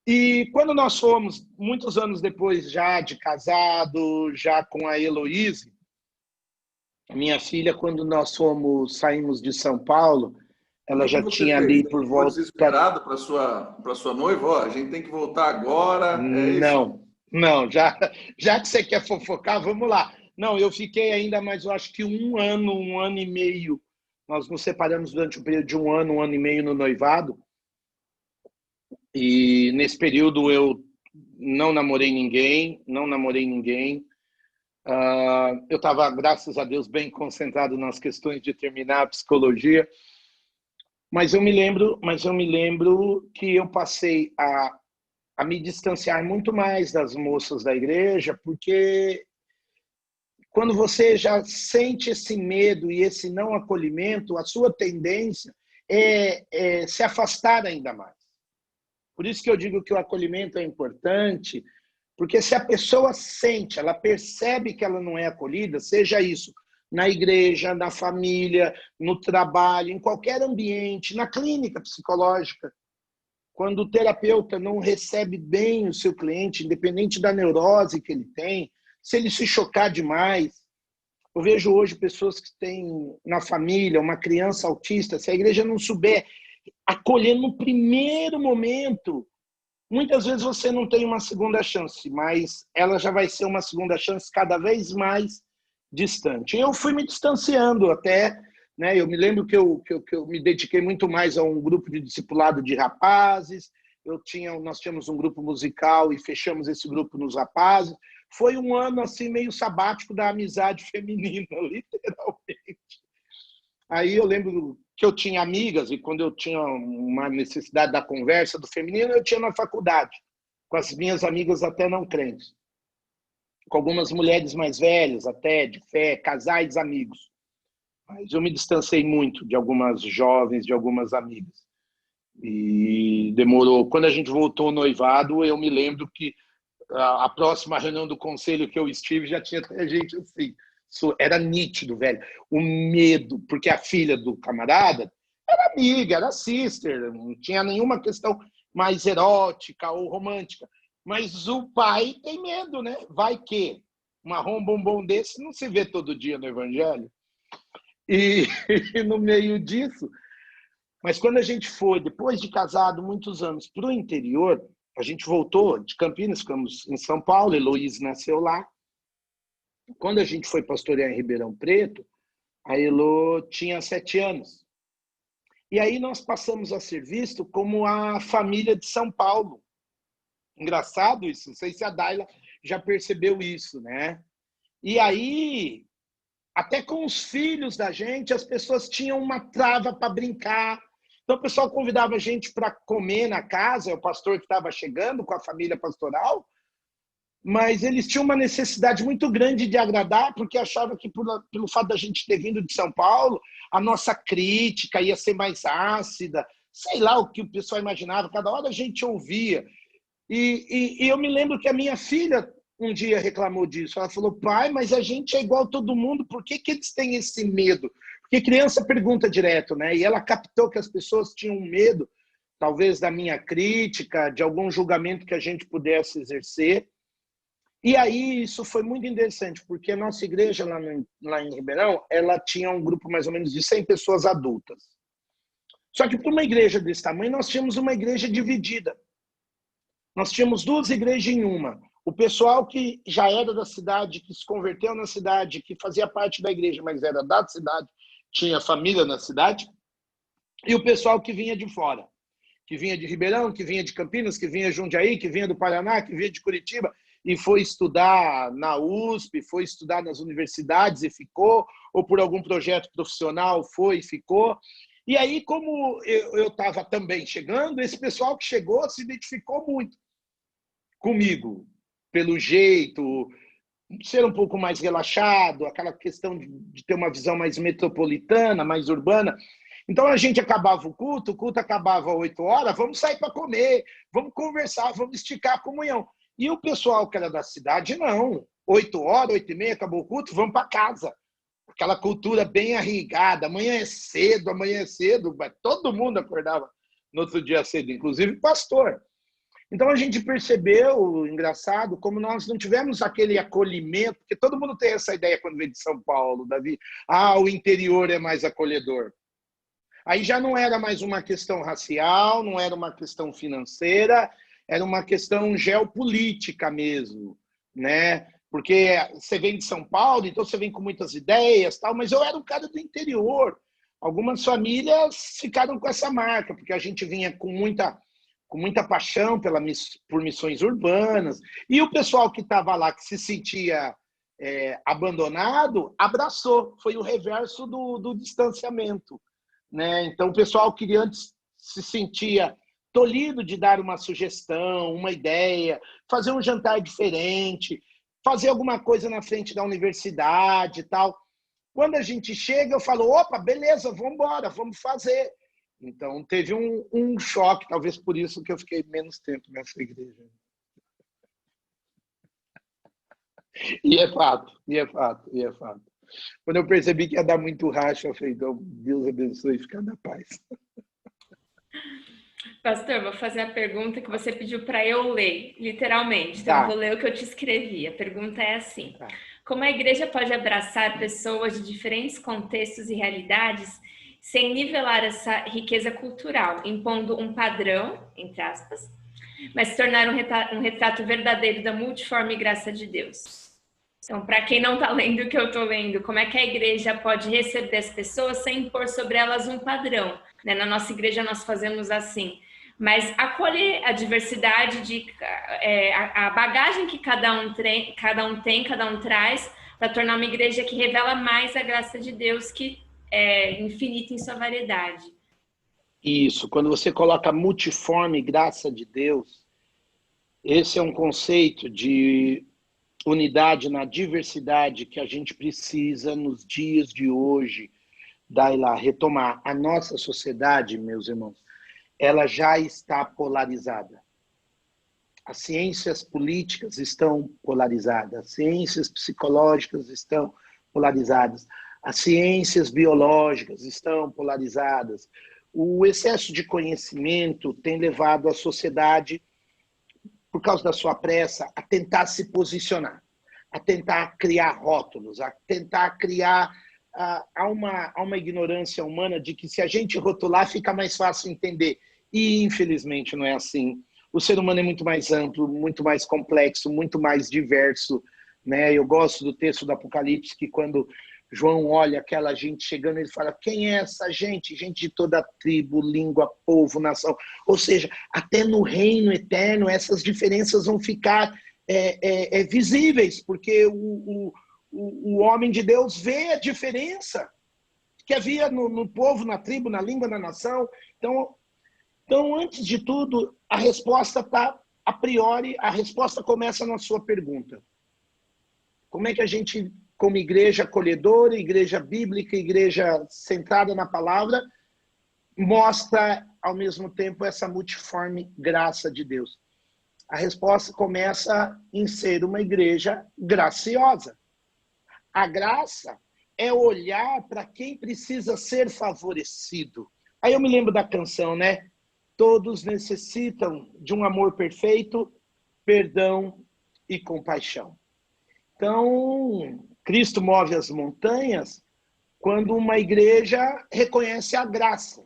E quando nós fomos, muitos anos depois, já de casado, já com a Heloíse, minha filha, quando nós saímos de São Paulo, ela já tinha ali por volta... Foi desesperado para sua noiva? Ó, a gente tem que voltar agora, é isso? Não, já que você quer fofocar, vamos lá. Não, eu fiquei ainda mais, eu acho que um ano e meio. Nós nos separamos durante um período de um ano e meio no noivado. E nesse período eu não namorei ninguém. Eu estava, graças a Deus, bem concentrado nas questões de terminar a psicologia. Mas eu me lembro que eu passei a me distanciar muito mais das moças da igreja, porque quando você já sente esse medo e esse não acolhimento, a sua tendência é se afastar ainda mais. Por isso que eu digo que o acolhimento é importante, porque se a pessoa sente, ela percebe que ela não é acolhida, seja isso na igreja, na família, no trabalho, em qualquer ambiente, na clínica psicológica, quando o terapeuta não recebe bem o seu cliente, independente da neurose que ele tem, se ele se chocar demais. Eu vejo hoje pessoas que têm na família uma criança autista, se a igreja não souber acolher no primeiro momento, muitas vezes você não tem uma segunda chance, mas ela já vai ser uma segunda chance cada vez mais distante. Eu fui me distanciando até, né? Eu me lembro que eu me dediquei muito mais a um grupo de discipulado de rapazes. Nós tínhamos um grupo musical e fechamos esse grupo nos rapazes. Foi um ano assim meio sabático da amizade feminina, literalmente. Aí eu lembro que eu tinha amigas, e quando eu tinha uma necessidade da conversa do feminino, eu tinha na faculdade, com as minhas amigas até não crentes, com algumas mulheres mais velhas, até de fé, casais amigos. Mas eu me distanciei muito de algumas jovens, de algumas amigas. E demorou. Quando a gente voltou ao noivado, eu me lembro que a próxima reunião do conselho que eu estive já tinha até gente assim. Era nítido, velho. O medo, porque a filha do camarada era amiga, era sister, não tinha nenhuma questão mais erótica ou romântica. Mas o pai tem medo, né? Vai que marrom bombom desse não se vê todo dia no evangelho. E no meio disso... Mas quando a gente foi, depois de casado, muitos anos, para o interior, a gente voltou de Campinas, ficamos em São Paulo, Heloíse nasceu lá. Quando a gente foi pastorear em Ribeirão Preto, A Elô tinha 7 anos. E aí nós passamos a ser visto como a família de São Paulo. Engraçado isso, não sei se a Daila já percebeu isso, né? E aí, até com os filhos da gente, as pessoas tinham uma trava para brincar. Então o pessoal convidava a gente para comer na casa, o pastor que estava chegando com a família pastoral, mas eles tinham uma necessidade muito grande de agradar, porque achavam que pelo fato da gente ter vindo de São Paulo, a nossa crítica ia ser mais ácida, sei lá o que o pessoal imaginava, cada hora a gente ouvia. E eu me lembro que a minha filha um dia reclamou disso, ela falou, pai, mas a gente é igual a todo mundo, por que eles têm esse medo? Porque criança pergunta direto, né? E ela captou que as pessoas tinham medo, talvez da minha crítica, de algum julgamento que a gente pudesse exercer. E aí isso foi muito interessante, porque a nossa igreja lá em Ribeirão, ela tinha um grupo mais ou menos de 100 pessoas adultas. Só que para uma igreja desse tamanho, nós tínhamos uma igreja dividida. Nós tínhamos 2 igrejas em uma. O pessoal que já era da cidade, que se converteu na cidade, que fazia parte da igreja, mas era da cidade, tinha família na cidade, e o pessoal que vinha de fora, que vinha de Ribeirão, que vinha de Campinas, que vinha de Jundiaí, que vinha do Paraná, que vinha de Curitiba, e foi estudar na USP, foi estudar nas universidades e ficou, ou por algum projeto profissional foi e ficou. E aí, como eu estava também chegando, esse pessoal que chegou se identificou muito comigo, pelo jeito, ser um pouco mais relaxado, aquela questão de ter uma visão mais metropolitana, mais urbana. Então a gente acabava o culto acabava às 8 horas, vamos sair para comer, vamos conversar, vamos esticar a comunhão. E o pessoal que era da cidade, não. 8 horas, 8h30, acabou o culto, vamos para casa. Aquela cultura bem arraigada, amanhã é cedo, mas todo mundo acordava no outro dia cedo, inclusive o pastor. Então a gente percebeu, engraçado, como nós não tivemos aquele acolhimento, porque todo mundo tem essa ideia quando vem de São Paulo, Davi. O interior é mais acolhedor. Aí já não era mais uma questão racial, não era uma questão financeira, era uma questão geopolítica mesmo, né? Porque você vem de São Paulo, então você vem com muitas ideias, tal, mas eu era um cara do interior. Algumas famílias ficaram com essa marca, porque a gente vinha com muita paixão por missões urbanas, e o pessoal que estava lá, que se sentia abandonado, abraçou. Foi o reverso do distanciamento, né? Então, o pessoal que antes se sentia tolhido de dar uma sugestão, uma ideia, fazer um jantar diferente, fazer alguma coisa na frente da universidade e tal. Quando a gente chega, eu falo, opa, beleza, vamos embora, vamos fazer. Então, teve um choque, talvez por isso que eu fiquei menos tempo nessa igreja. E é fato. Quando eu percebi que ia dar muito racha, eu falei, então, Deus abençoe e fica na paz. Pastor, vou fazer a pergunta que você pediu para eu ler, literalmente. Então, eu vou ler o que eu te escrevi. A pergunta é assim. Como a igreja pode abraçar pessoas de diferentes contextos e realidades sem nivelar essa riqueza cultural, impondo um padrão, entre aspas, mas se tornar um retrato verdadeiro da multiforme graça de Deus? Então, para quem não está lendo o que eu estou lendo, como é que a igreja pode receber as pessoas sem impor sobre elas um padrão? Né? Na nossa igreja nós fazemos assim, mas acolher a diversidade, a bagagem que cada um traz, para tornar uma igreja que revela mais a graça de Deus, que é infinita em sua variedade. Isso, quando você coloca multiforme graça de Deus, esse é um conceito de unidade na diversidade que a gente precisa nos dias de hoje, Daila, retomar. A nossa sociedade, meus irmãos, ela já está polarizada. As ciências políticas estão polarizadas, as ciências psicológicas estão polarizadas, as ciências biológicas estão polarizadas. O excesso de conhecimento tem levado a sociedade, por causa da sua pressa, a tentar se posicionar, a tentar criar rótulos, a tentar criar... Há uma ignorância humana de que se a gente rotular fica mais fácil entender. E, infelizmente, não é assim. O ser humano é muito mais amplo, muito mais complexo, muito mais diverso, né? Eu gosto do texto do Apocalipse, que quando João olha aquela gente chegando e ele fala, quem é essa gente? Gente de toda tribo, língua, povo, nação. Ou seja, até no reino eterno essas diferenças vão ficar visíveis, porque o homem de Deus vê a diferença que havia no povo, na tribo, na língua, na nação. Então, antes de tudo, a resposta está, a priori, a resposta começa na sua pergunta. Como é que a gente, como igreja acolhedora, igreja bíblica, igreja centrada na palavra, mostra, ao mesmo tempo, essa multiforme graça de Deus? A resposta começa em ser uma igreja graciosa. A graça é olhar para quem precisa ser favorecido. Aí eu me lembro da canção, né? Todos necessitam de um amor perfeito, perdão e compaixão. Então, Cristo move as montanhas quando uma igreja reconhece a graça.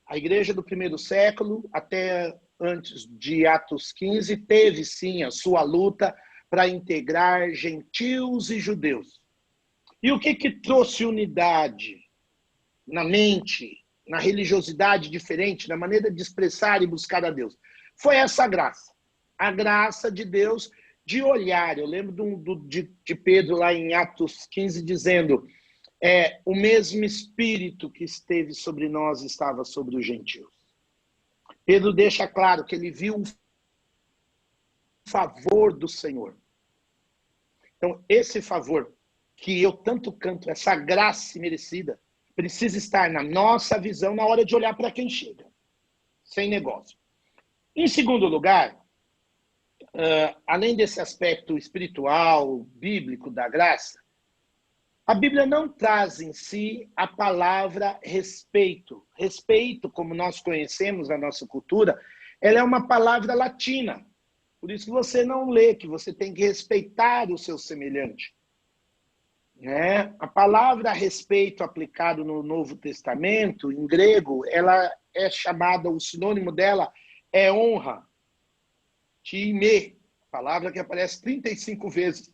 A igreja do primeiro século, até antes de Atos 15, teve sim a sua luta para integrar gentios e judeus. E o que trouxe unidade na mente, na religiosidade diferente, na maneira de expressar e buscar a Deus? Foi essa graça. A graça de Deus de olhar. Eu lembro de Pedro lá em Atos 15 dizendo, o mesmo Espírito que esteve sobre nós estava sobre os gentios. Pedro deixa claro que ele viu o favor do Senhor. Então, esse favor que eu tanto canto, essa graça merecida, precisa estar na nossa visão na hora de olhar para quem chega. Sem negócio. Em segundo lugar, além desse aspecto espiritual, bíblico da graça, a Bíblia não traz em si a palavra respeito. Respeito, como nós conhecemos na nossa cultura, ela é uma palavra latina. Por isso que você não lê, que você tem que respeitar o seu semelhante. A palavra respeito aplicado no Novo Testamento, em grego, ela é chamada, o sinônimo dela é honra. Time, palavra que aparece 35 vezes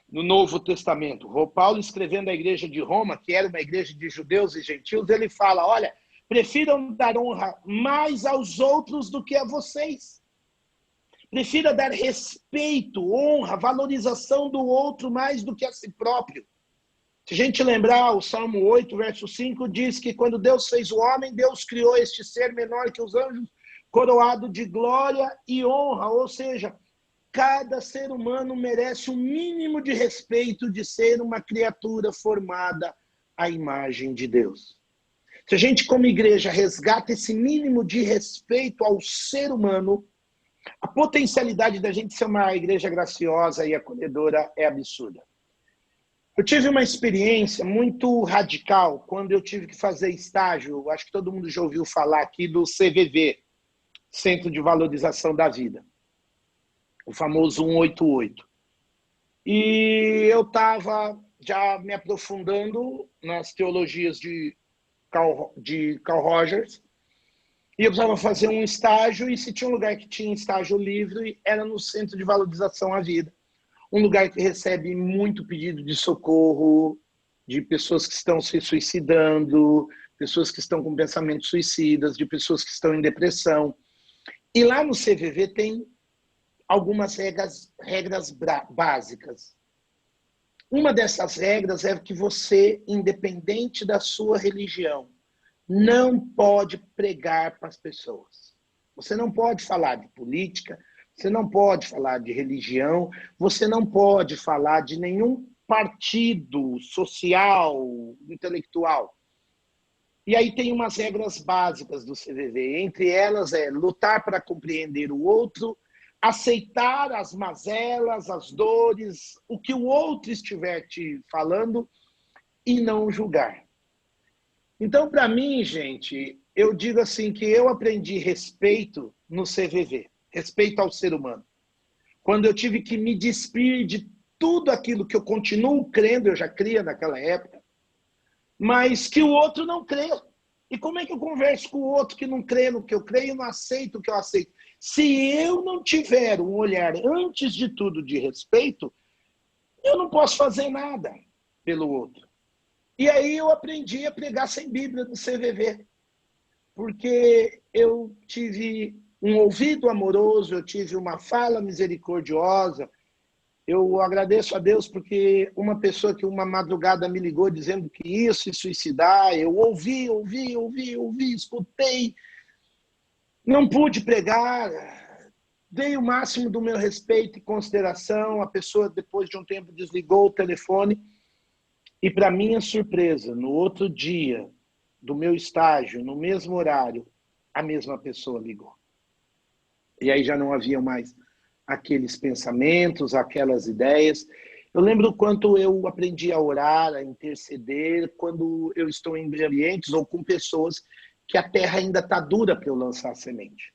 no Novo Testamento. O Paulo, escrevendo à igreja de Roma, que era uma igreja de judeus e gentios, ele fala, olha, prefiram dar honra mais aos outros do que a vocês. Prefira dar respeito, honra, valorização do outro mais do que a si próprio. Se a gente lembrar, o Salmo 8, verso 5, diz que quando Deus fez o homem, Deus criou este ser menor que os anjos, coroado de glória e honra. Ou seja, cada ser humano merece um mínimo de respeito de ser uma criatura formada à imagem de Deus. Se a gente, como igreja, resgata esse mínimo de respeito ao ser humano, a potencialidade da gente ser uma igreja graciosa e acolhedora é absurda. Eu tive uma experiência muito radical quando eu tive que fazer estágio, acho que todo mundo já ouviu falar aqui do CVV, Centro de Valorização da Vida, o famoso 188. E eu estava já me aprofundando nas teologias de Carl Rogers, e eu precisava fazer um estágio, e se tinha um lugar que tinha estágio livre, era no Centro de Valorização à Vida. Um lugar que recebe muito pedido de socorro, de pessoas que estão se suicidando, pessoas que estão com pensamentos suicidas, de pessoas que estão em depressão. E lá no CVV tem algumas regras básicas. Uma dessas regras é que você, independente da sua religião, não pode pregar para as pessoas. Você não pode falar de política, você não pode falar de religião, você não pode falar de nenhum partido social, intelectual. E aí tem umas regras básicas do CVV. Entre elas é lutar para compreender o outro, aceitar as mazelas, as dores, o que o outro estiver te falando e não julgar. Então, para mim, gente, eu digo assim que eu aprendi respeito no CVV. Respeito ao ser humano. Quando eu tive que me despir de tudo aquilo que eu continuo crendo, eu já cria naquela época, mas que o outro não crê. E como é que eu converso com o outro que não crê no que eu creio e não aceita o que eu aceito? Se eu não tiver um olhar, antes de tudo, de respeito, eu não posso fazer nada pelo outro. E aí eu aprendi a pregar sem Bíblia no CVV, porque eu tive um ouvido amoroso, eu tive uma fala misericordiosa. Eu agradeço a Deus porque uma pessoa que uma madrugada me ligou dizendo que ia se suicidar, eu ouvi, escutei, não pude pregar, dei o máximo do meu respeito e consideração. A pessoa, depois de um tempo, desligou o telefone e, para minha surpresa, no outro dia do meu estágio, no mesmo horário, a mesma pessoa ligou. E aí já não havia mais aqueles pensamentos, aquelas ideias. Eu lembro o quanto eu aprendi a orar, a interceder, quando eu estou em ambientes ou com pessoas que a terra ainda está dura para eu lançar a semente.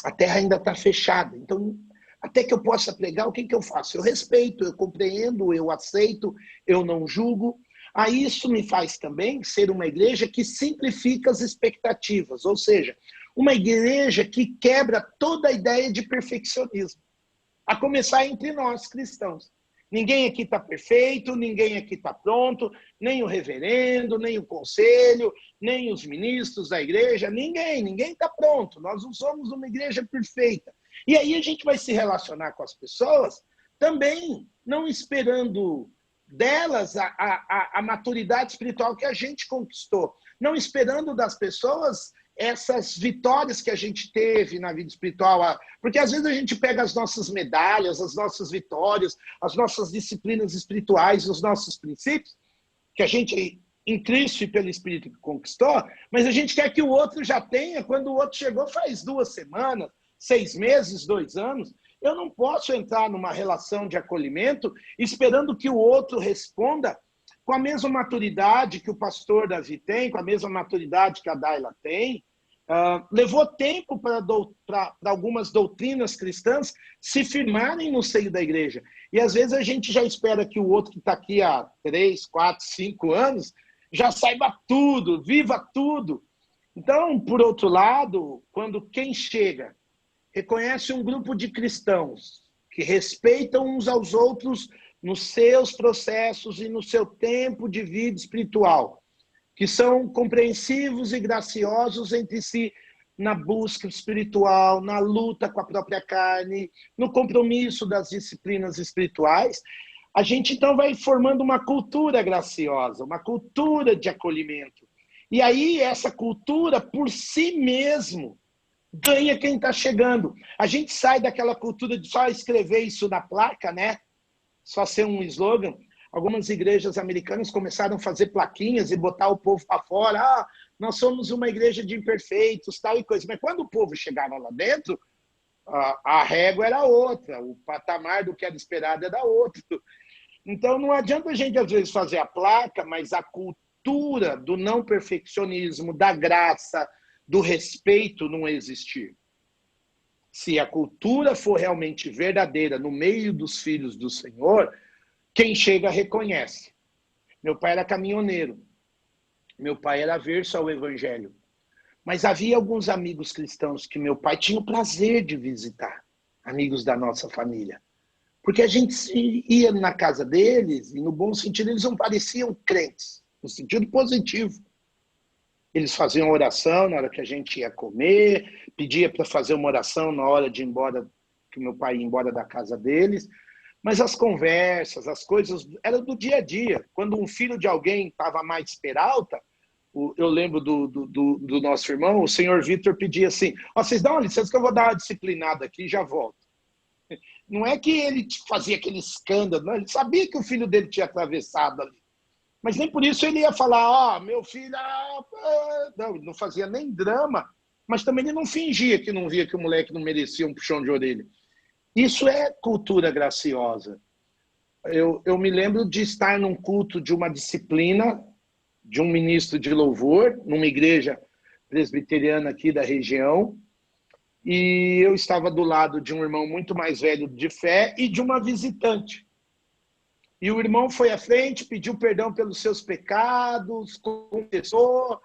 A terra ainda está fechada. Então, até que eu possa pregar, o que eu faço? Eu respeito, eu compreendo, eu aceito, eu não julgo. Aí isso me faz também ser uma igreja que simplifica as expectativas, ou seja, uma igreja que quebra toda a ideia de perfeccionismo, a começar entre nós, cristãos. Ninguém aqui está perfeito, ninguém aqui está pronto, nem o reverendo, nem o conselho, nem os ministros da igreja, ninguém está pronto. Nós não somos uma igreja perfeita. E aí a gente vai se relacionar com as pessoas também, não esperando delas a maturidade espiritual que a gente conquistou, não esperando das pessoas essas vitórias que a gente teve na vida espiritual, porque às vezes a gente pega as nossas medalhas, as nossas vitórias, as nossas disciplinas espirituais, os nossos princípios, que a gente, em Cristo e pelo Espírito, conquistou, mas a gente quer que o outro já tenha quando o outro chegou faz 2 semanas, 6 meses, 2 anos. Eu não posso entrar numa relação de acolhimento esperando que o outro responda com a mesma maturidade que o pastor Davi tem, com a mesma maturidade que a Daila tem. Levou tempo para algumas doutrinas cristãs se firmarem no seio da igreja. E às vezes a gente já espera que o outro que está aqui há 3, 4, 5 anos já saiba tudo, viva tudo. Então, por outro lado, quando quem chega reconhece um grupo de cristãos que respeitam uns aos outros nos seus processos e no seu tempo de vida espiritual, que são compreensivos e graciosos entre si na busca espiritual, na luta com a própria carne, no compromisso das disciplinas espirituais, a gente então vai formando uma cultura graciosa, uma cultura de acolhimento. E aí essa cultura, por si mesmo, ganha quem está chegando. A gente sai daquela cultura de só escrever isso na placa, né? Só ser um slogan. Algumas igrejas americanas começaram a fazer plaquinhas e botar o povo para fora. Nós somos uma igreja de imperfeitos, tal e coisa. Mas quando o povo chegava lá dentro, a régua era outra, o patamar do que era esperado era outro. Então não adianta a gente, às vezes, fazer a placa, mas a cultura do não perfeccionismo, da graça, do respeito não existir. Se a cultura for realmente verdadeira no meio dos filhos do Senhor, quem chega reconhece. Meu pai era caminhoneiro. Meu pai era averso ao evangelho. Mas havia alguns amigos cristãos que meu pai tinha o prazer de visitar, amigos da nossa família. Porque a gente ia na casa deles, e no bom sentido, eles não pareciam crentes, no sentido positivo. Eles faziam oração na hora que a gente ia comer, pedia para fazer uma oração na hora de ir embora, que meu pai ia embora da casa deles. Mas as conversas, as coisas, eram do dia a dia. Quando um filho de alguém estava mais peralta, eu lembro do nosso irmão, o senhor Vitor pedia assim, vocês dão uma licença que eu vou dar uma disciplinada aqui e já volto. Não é que ele fazia aquele escândalo, não, ele sabia que o filho dele tinha atravessado ali. Mas nem por isso ele ia falar, meu filho... Não fazia nem drama, mas também ele não fingia que não via que o moleque não merecia um puxão de orelha. Isso é cultura graciosa. Eu me lembro de estar num culto de uma disciplina, de um ministro de louvor, numa igreja presbiteriana aqui da região, e eu estava do lado de um irmão muito mais velho de fé e de uma visitante. E o irmão foi à frente, pediu perdão pelos seus pecados, confessou.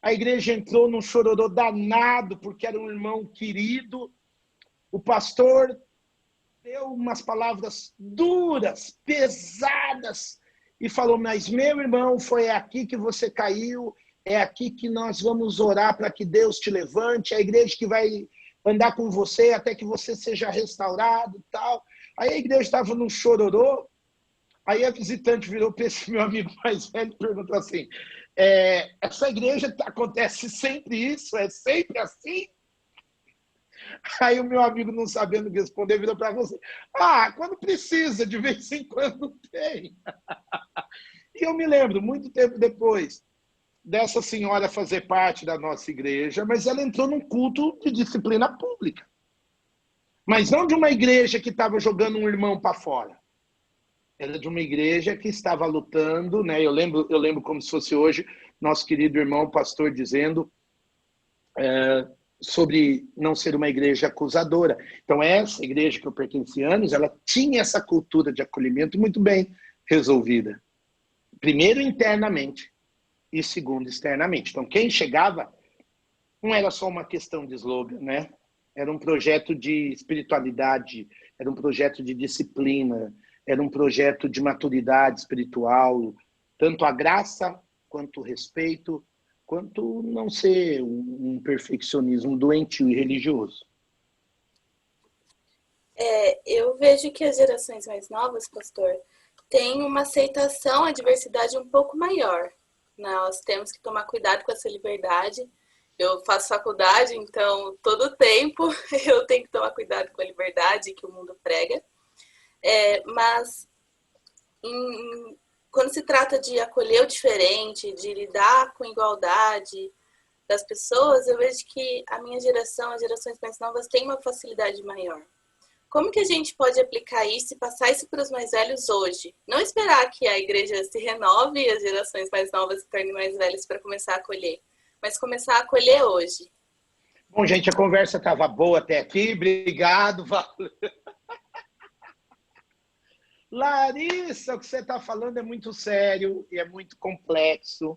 A igreja entrou num chororô danado, porque era um irmão querido. O pastor deu umas palavras duras, pesadas, e falou, mas meu irmão, foi aqui que você caiu, é aqui que nós vamos orar para que Deus te levante, é a igreja que vai andar com você até que você seja restaurado e tal. Aí a igreja estava num chororô, aí a visitante virou para esse meu amigo mais velho e perguntou assim, essa igreja acontece sempre isso? É sempre assim? Aí o meu amigo, não sabendo responder, virou para você, quando precisa, de vez em quando tem. E eu me lembro, muito tempo depois, dessa senhora fazer parte da nossa igreja, mas ela entrou num culto de disciplina pública. Mas não de uma igreja que estava jogando um irmão para fora. Era de uma igreja que estava lutando, né? Eu lembro como se fosse hoje, nosso querido irmão pastor dizendo sobre não ser uma igreja acusadora. Então, essa igreja que eu pertenci anos, ela tinha essa cultura de acolhimento muito bem resolvida. Primeiro, internamente, e segundo, externamente. Então, quem chegava não era só uma questão de slogan, né? Era um projeto de espiritualidade, era um projeto de disciplina, era um projeto de maturidade espiritual, tanto a graça, quanto o respeito, quanto não ser um perfeccionismo doentio e religioso. Eu vejo que as gerações mais novas, pastor, têm uma aceitação à diversidade um pouco maior. Nós temos que tomar cuidado com essa liberdade. Eu faço faculdade, então todo tempo eu tenho que tomar cuidado com a liberdade que o mundo prega. Mas quando se trata de acolher o diferente, de lidar com a igualdade das pessoas, eu vejo que a minha geração, as gerações mais novas, têm uma facilidade maior. Como que a gente pode aplicar isso e passar isso para os mais velhos hoje? Não esperar que a igreja se renove e as gerações mais novas se tornem mais velhas para começar a acolher, mas começar a acolher hoje. Bom, gente, a conversa estava boa até aqui. Obrigado, valeu. Larissa, o que você está falando é muito sério e é muito complexo.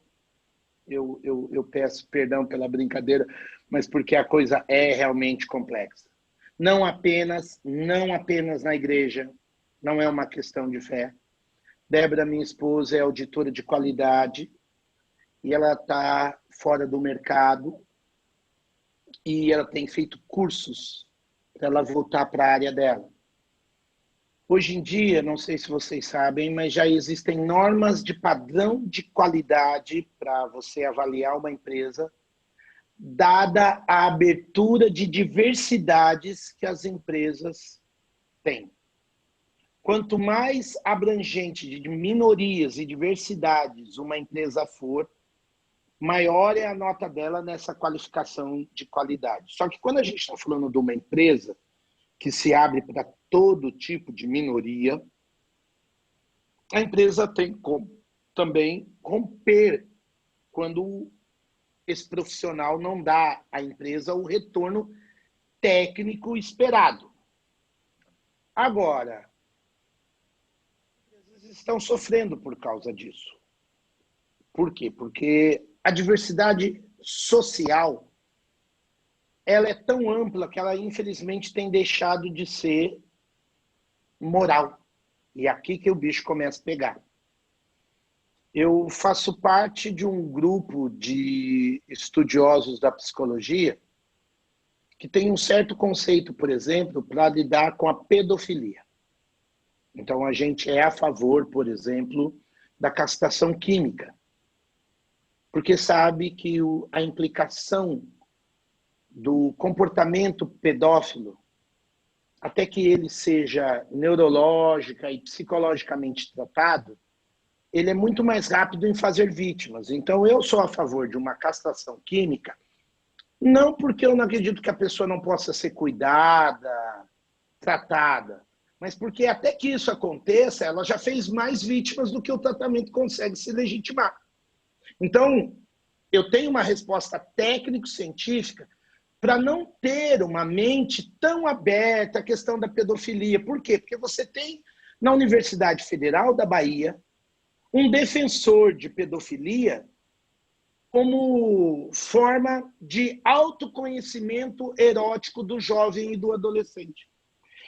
Eu peço perdão pela brincadeira, mas porque a coisa é realmente complexa. Não apenas na igreja, não é uma questão de fé. Débora, minha esposa, é auditora de qualidade e ela está fora do mercado e ela tem feito cursos para ela voltar para a área dela. Hoje em dia, não sei se vocês sabem, mas já existem normas de padrão de qualidade para você avaliar uma empresa, dada a abertura de diversidades que as empresas têm. Quanto mais abrangente de minorias e diversidades uma empresa for, maior é a nota dela nessa qualificação de qualidade. Só que quando a gente está falando de uma empresa que se abre para todo tipo de minoria, a empresa tem como também romper quando esse profissional não dá à empresa o retorno técnico esperado. Agora, as empresas estão sofrendo por causa disso. Por quê? Porque a diversidade social ela é tão ampla que ela, infelizmente, tem deixado de ser moral. E é aqui que o bicho começa a pegar. Eu faço parte de um grupo de estudiosos da psicologia que tem um certo conceito, por exemplo, para lidar com a pedofilia. Então, a gente é a favor, por exemplo, da castração química, porque sabe que a implicação do comportamento pedófilo, até que ele seja neurológica e psicologicamente tratado, ele é muito mais rápido em fazer vítimas. Então, eu sou a favor de uma castração química, não porque eu não acredito que a pessoa não possa ser cuidada, tratada, mas porque até que isso aconteça, ela já fez mais vítimas do que o tratamento consegue se legitimar. Então, eu tenho uma resposta técnico-científica para não ter uma mente tão aberta à questão da pedofilia. Por quê? Porque você tem, na Universidade Federal da Bahia, um defensor de pedofilia como forma de autoconhecimento erótico do jovem e do adolescente.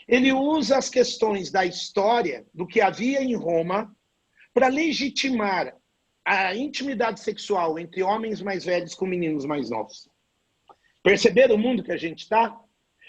Ele usa as questões da história, do que havia em Roma, para legitimar a intimidade sexual entre homens mais velhos com meninos mais novos. Perceberam o mundo que a gente está?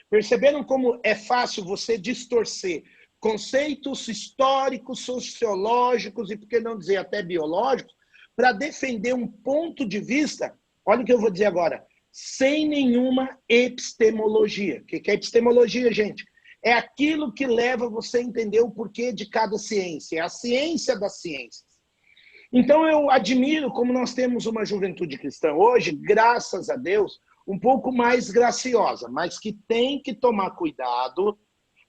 Perceberam como é fácil você distorcer conceitos históricos, sociológicos e, por que não dizer, até biológicos, para defender um ponto de vista, olha o que eu vou dizer agora, sem nenhuma epistemologia. O que é epistemologia, gente? É aquilo que leva você a entender o porquê de cada ciência, é a ciência das ciências. Então eu admiro como nós temos uma juventude cristã hoje, graças a Deus, um pouco mais graciosa, mas que tem que tomar cuidado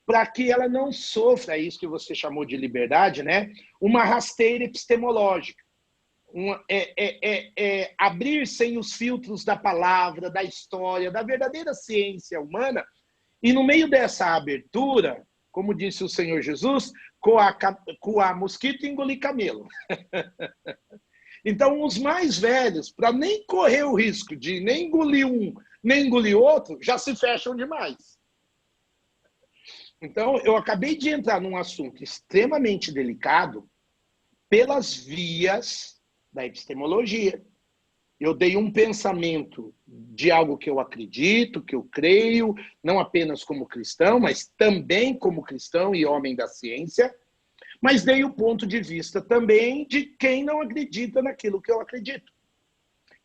para que ela não sofra, isso que você chamou de liberdade, né? Uma rasteira epistemológica. Abrir sem os filtros da palavra, da história, da verdadeira ciência humana, e no meio dessa abertura, como disse o Senhor Jesus, coar mosquito e engolir camelo. Então, os mais velhos, para nem correr o risco de nem engolir um, nem engolir outro, já se fecham demais. Então, eu acabei de entrar num assunto extremamente delicado pelas vias da epistemologia. Eu dei um pensamento de algo que eu acredito, que eu creio, não apenas como cristão, mas também como cristão e homem da ciência, mas dei o ponto de vista também de quem não acredita naquilo que eu acredito.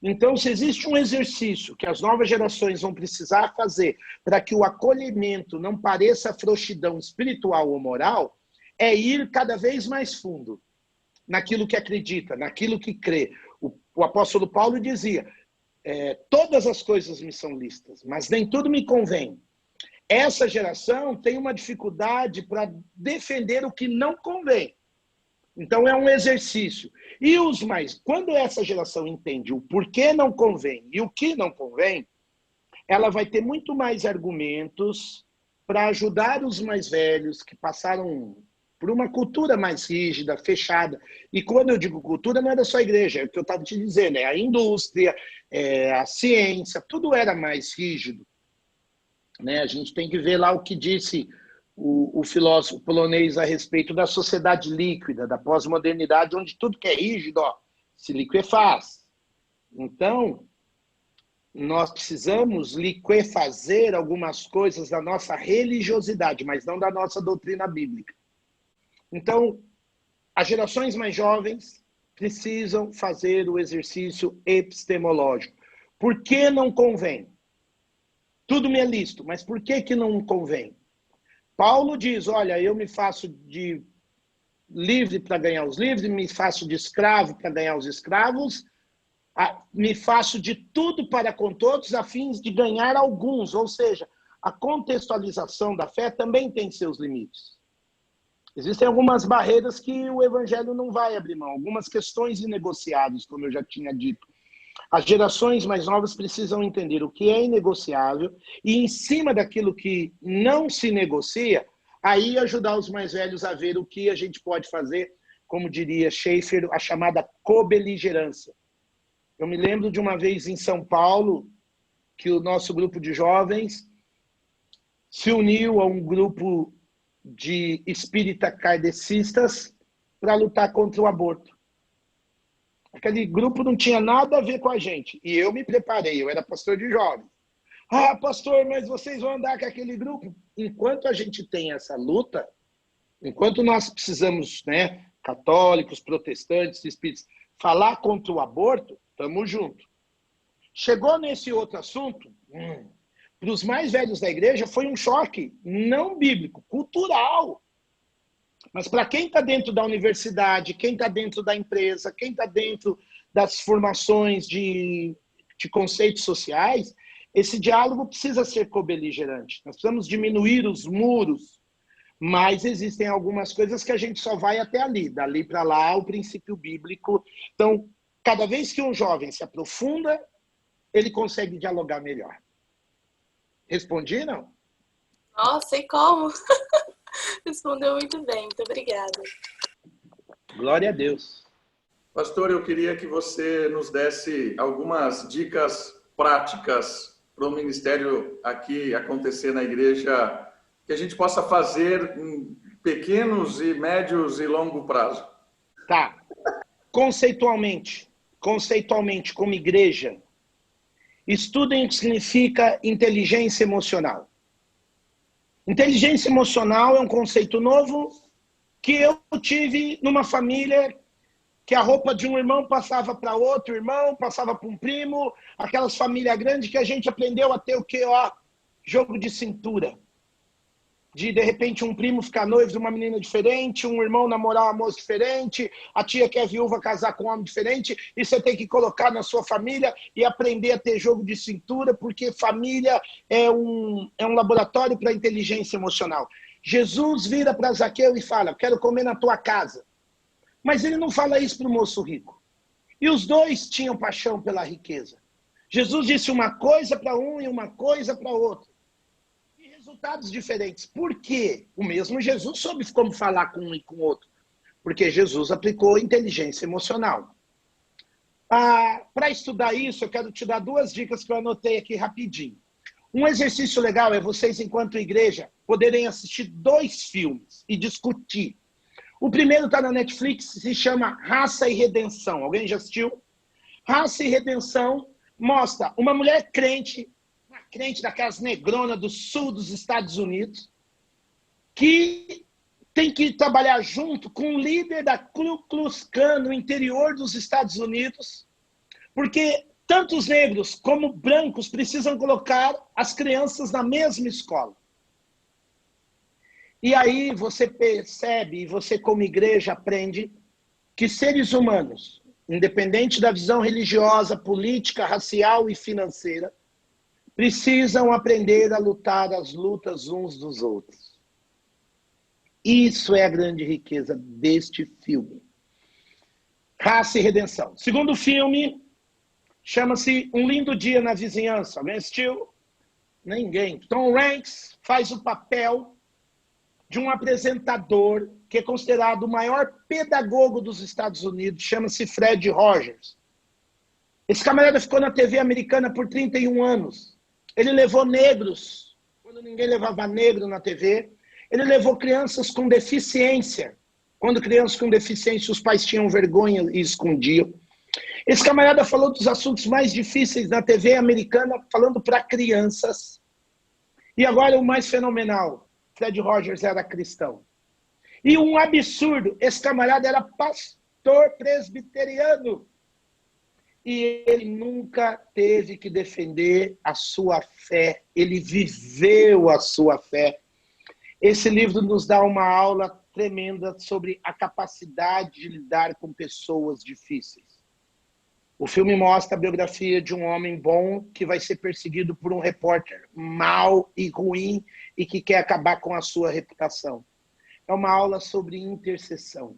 Então, se existe um exercício que as novas gerações vão precisar fazer para que o acolhimento não pareça frouxidão espiritual ou moral, é ir cada vez mais fundo naquilo que acredita, naquilo que crê. O apóstolo Paulo dizia, todas as coisas me são lícitas, mas nem tudo me convém. Essa geração tem uma dificuldade para defender o que não convém. Então é um exercício. E quando essa geração entende o porquê não convém e o que não convém, ela vai ter muito mais argumentos para ajudar os mais velhos que passaram por uma cultura mais rígida, fechada. E quando eu digo cultura, não era só a igreja, é o que eu estava te dizendo, a indústria, a ciência, tudo era mais rígido. Né? A gente tem que ver lá o que disse o filósofo polonês a respeito da sociedade líquida, da pós-modernidade, onde tudo que é rígido, se liquefaz. Então, nós precisamos liquefazer algumas coisas da nossa religiosidade, mas não da nossa doutrina bíblica. Então, as gerações mais jovens precisam fazer o exercício epistemológico. Por que não convém? Tudo me é lícito, mas por que não convém? Paulo diz, olha, eu me faço de livre para ganhar os livres, me faço de escravo para ganhar os escravos, me faço de tudo para com todos a fim de ganhar alguns. Ou seja, a contextualização da fé também tem seus limites. Existem algumas barreiras que o evangelho não vai abrir mão, algumas questões inegociáveis, como eu já tinha dito. As gerações mais novas precisam entender o que é inegociável e, em cima daquilo que não se negocia, aí ajudar os mais velhos a ver o que a gente pode fazer, como diria Schaeffer, a chamada cobeligerância. Eu me lembro de uma vez em São Paulo, que o nosso grupo de jovens se uniu a um grupo de espírita kardecistas para lutar contra o aborto. Aquele grupo não tinha nada a ver com a gente. E eu me preparei, eu era pastor de jovens. Ah, pastor, mas vocês vão andar com aquele grupo? Enquanto a gente tem essa luta, enquanto nós precisamos, né, católicos, protestantes, espíritas, falar contra o aborto, estamos juntos. Chegou nesse outro assunto, para os mais velhos da igreja foi um choque, não bíblico, cultural. Mas para quem está dentro da universidade, quem está dentro da empresa, quem está dentro das formações de conceitos sociais, esse diálogo precisa ser cobeligerante. Nós precisamos diminuir os muros, mas existem algumas coisas que a gente só vai até ali. Dali para lá, o princípio bíblico. Então, cada vez que um jovem se aprofunda, ele consegue dialogar melhor. Respondi, não? Nossa, e como? Respondeu muito bem, muito obrigada. Glória a Deus. Pastor, eu queria que você nos desse algumas dicas práticas para o ministério aqui acontecer na igreja, que a gente possa fazer em pequenos e médios e longo prazo. Tá. Conceitualmente, como igreja, estudem o que significa inteligência emocional. Inteligência emocional é um conceito novo que eu tive numa família que a roupa de um irmão passava para outro irmão, passava para um primo, aquelas famílias grandes que a gente aprendeu a ter o quê? Ó, jogo de cintura. De repente, um primo ficar noivo de uma menina diferente, um irmão namorar uma moça diferente, a tia que é viúva casar com um homem diferente, e você tem que colocar na sua família e aprender a ter jogo de cintura, porque família é um laboratório para inteligência emocional. Jesus vira para Zaqueu e fala, quero comer na tua casa. Mas ele não fala isso para o moço rico. E os dois tinham paixão pela riqueza. Jesus disse uma coisa para um e uma coisa para outro. E resultados diferentes. Por quê? O mesmo Jesus soube como falar com um e com o outro. Porque Jesus aplicou inteligência emocional. Para estudar isso, eu quero te dar 2 dicas que eu anotei aqui rapidinho. Um exercício legal é vocês, enquanto igreja, poderem assistir 2 filmes e discutir. O primeiro está na Netflix, se chama Raça e Redenção. Alguém já assistiu? Raça e Redenção mostra uma mulher crente, uma crente daquelas negronas do sul dos Estados Unidos, que tem que trabalhar junto com o líder da Ku Klux Klan no interior dos Estados Unidos, porque tanto os negros como brancos precisam colocar as crianças na mesma escola. E aí você percebe, e você como igreja aprende, que seres humanos, independente da visão religiosa, política, racial e financeira, precisam aprender a lutar as lutas uns dos outros. Isso é a grande riqueza deste filme. Raça e Redenção. Segundo filme, chama-se Um Lindo Dia na Vizinhança. Alguém assistiu? Ninguém. Tom Hanks faz o papel de um apresentador que é considerado o maior pedagogo dos Estados Unidos, chama-se Fred Rogers. Esse camarada ficou na TV americana por 31 anos. Ele levou negros, quando ninguém levava negro na TV. Ele levou crianças com deficiência, quando crianças com deficiência os pais tinham vergonha e escondiam. Esse camarada falou dos assuntos mais difíceis na TV americana, falando para crianças. E agora o mais fenomenal, Fred Rogers era cristão. E um absurdo, esse camarada era pastor presbiteriano. E ele nunca teve que defender a sua fé. Ele viveu a sua fé. Esse livro nos dá uma aula tremenda sobre a capacidade de lidar com pessoas difíceis. O filme mostra a biografia de um homem bom que vai ser perseguido por um repórter mau e ruim e que quer acabar com a sua reputação. É uma aula sobre intercessão.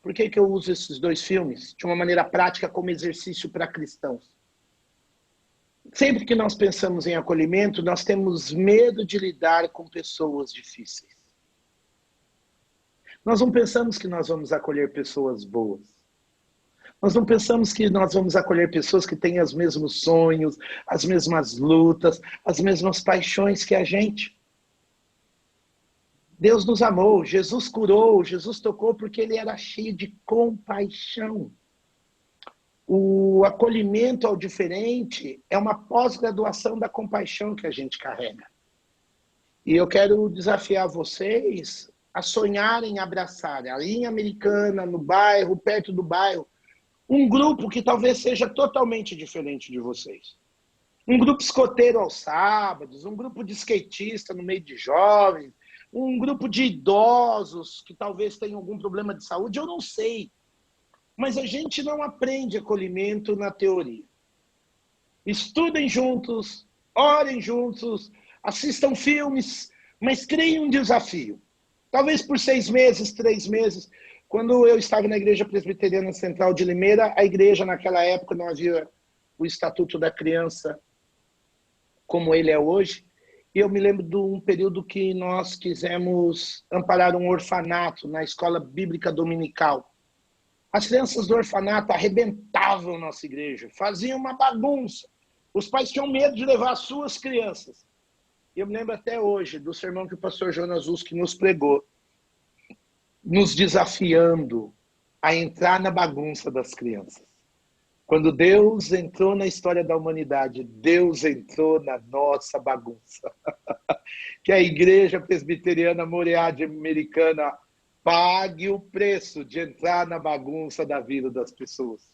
Por que eu uso esses 2 filmes? De uma maneira prática, como exercício para cristãos. Sempre que nós pensamos em acolhimento, nós temos medo de lidar com pessoas difíceis. Nós não pensamos que nós vamos acolher pessoas boas. Nós não pensamos que nós vamos acolher pessoas que têm os mesmos sonhos, as mesmas lutas, as mesmas paixões que a gente. Deus nos amou, Jesus curou, Jesus tocou porque ele era cheio de compaixão. O acolhimento ao diferente é uma pós-graduação da compaixão que a gente carrega. E eu quero desafiar vocês a sonharem, abraçarem. A linha americana, no bairro, perto do bairro, um grupo que talvez seja totalmente diferente de vocês. Um grupo escoteiro aos sábados, um grupo de skatista no meio de jovens, um grupo de idosos que talvez tenham algum problema de saúde, eu não sei. Mas a gente não aprende acolhimento na teoria. Estudem juntos, orem juntos, assistam filmes, mas criem um desafio. Talvez por 6 meses, 3 meses. Quando eu estava na Igreja Presbiteriana Central de Limeira, a igreja naquela época não havia o Estatuto da Criança como ele é hoje. E eu me lembro de um período que nós quisemos amparar um orfanato na escola bíblica dominical. As crianças do orfanato arrebentavam nossa igreja, faziam uma bagunça. Os pais tinham medo de levar as suas crianças. Eu me lembro até hoje do sermão que o pastor Jonas Uski nos pregou, nos desafiando a entrar na bagunça das crianças. Quando Deus entrou na história da humanidade, Deus entrou na nossa bagunça. Que a Igreja Presbiteriana Moriá Americana pague o preço de entrar na bagunça da vida das pessoas.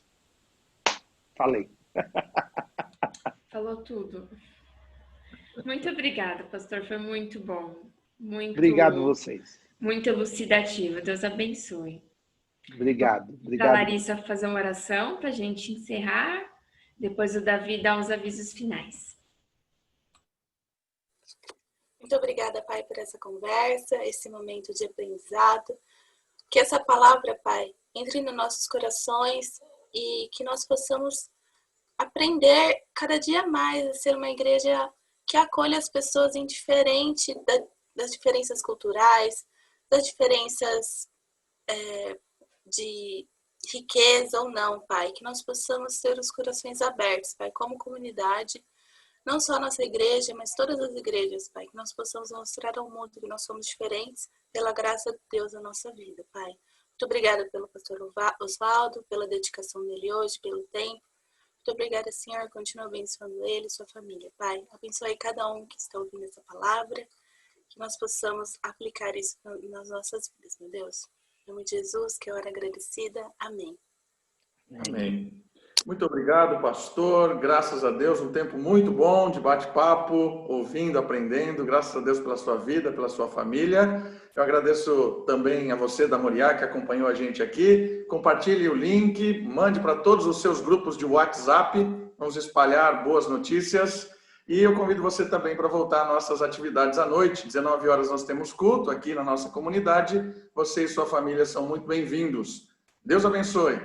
Falei. Falou tudo. Muito obrigada, pastor. Foi muito bom. Obrigado a vocês. Muito elucidativo. Deus abençoe. Obrigado. A Larissa fazer uma oração para a gente encerrar. Depois o Davi dá uns avisos finais. Muito obrigada, Pai, por essa conversa, esse momento de aprendizado. Que essa palavra, Pai, entre nos nossos corações e que nós possamos aprender cada dia mais a ser uma igreja que acolhe as pessoas indiferente das diferenças culturais, das diferenças de riqueza ou não, Pai. Que nós possamos ter os corações abertos, Pai, como comunidade, não só a nossa igreja, mas todas as igrejas, Pai. Que nós possamos mostrar ao mundo que nós somos diferentes pela graça de Deus na nossa vida, Pai. Muito obrigada pelo pastor Oswaldo, pela dedicação dele hoje, pelo tempo. Muito obrigada, Senhor. Continua abençoando ele e sua família, Pai. Abençoe cada um que está ouvindo essa palavra, que nós possamos aplicar isso nas nossas vidas, meu Deus. Em nome de Jesus, que eu era agradecida. Amém. Amém. Muito obrigado, pastor. Graças a Deus, um tempo muito bom de bate-papo, ouvindo, aprendendo. Graças a Deus pela sua vida, pela sua família. Eu agradeço também a você da Moriá que acompanhou a gente aqui. Compartilhe o link, mande para todos os seus grupos de WhatsApp. Vamos espalhar boas notícias. E eu convido você também para voltar às nossas atividades à noite. 19 horas nós temos culto aqui na nossa comunidade. Você e sua família são muito bem-vindos. Deus abençoe.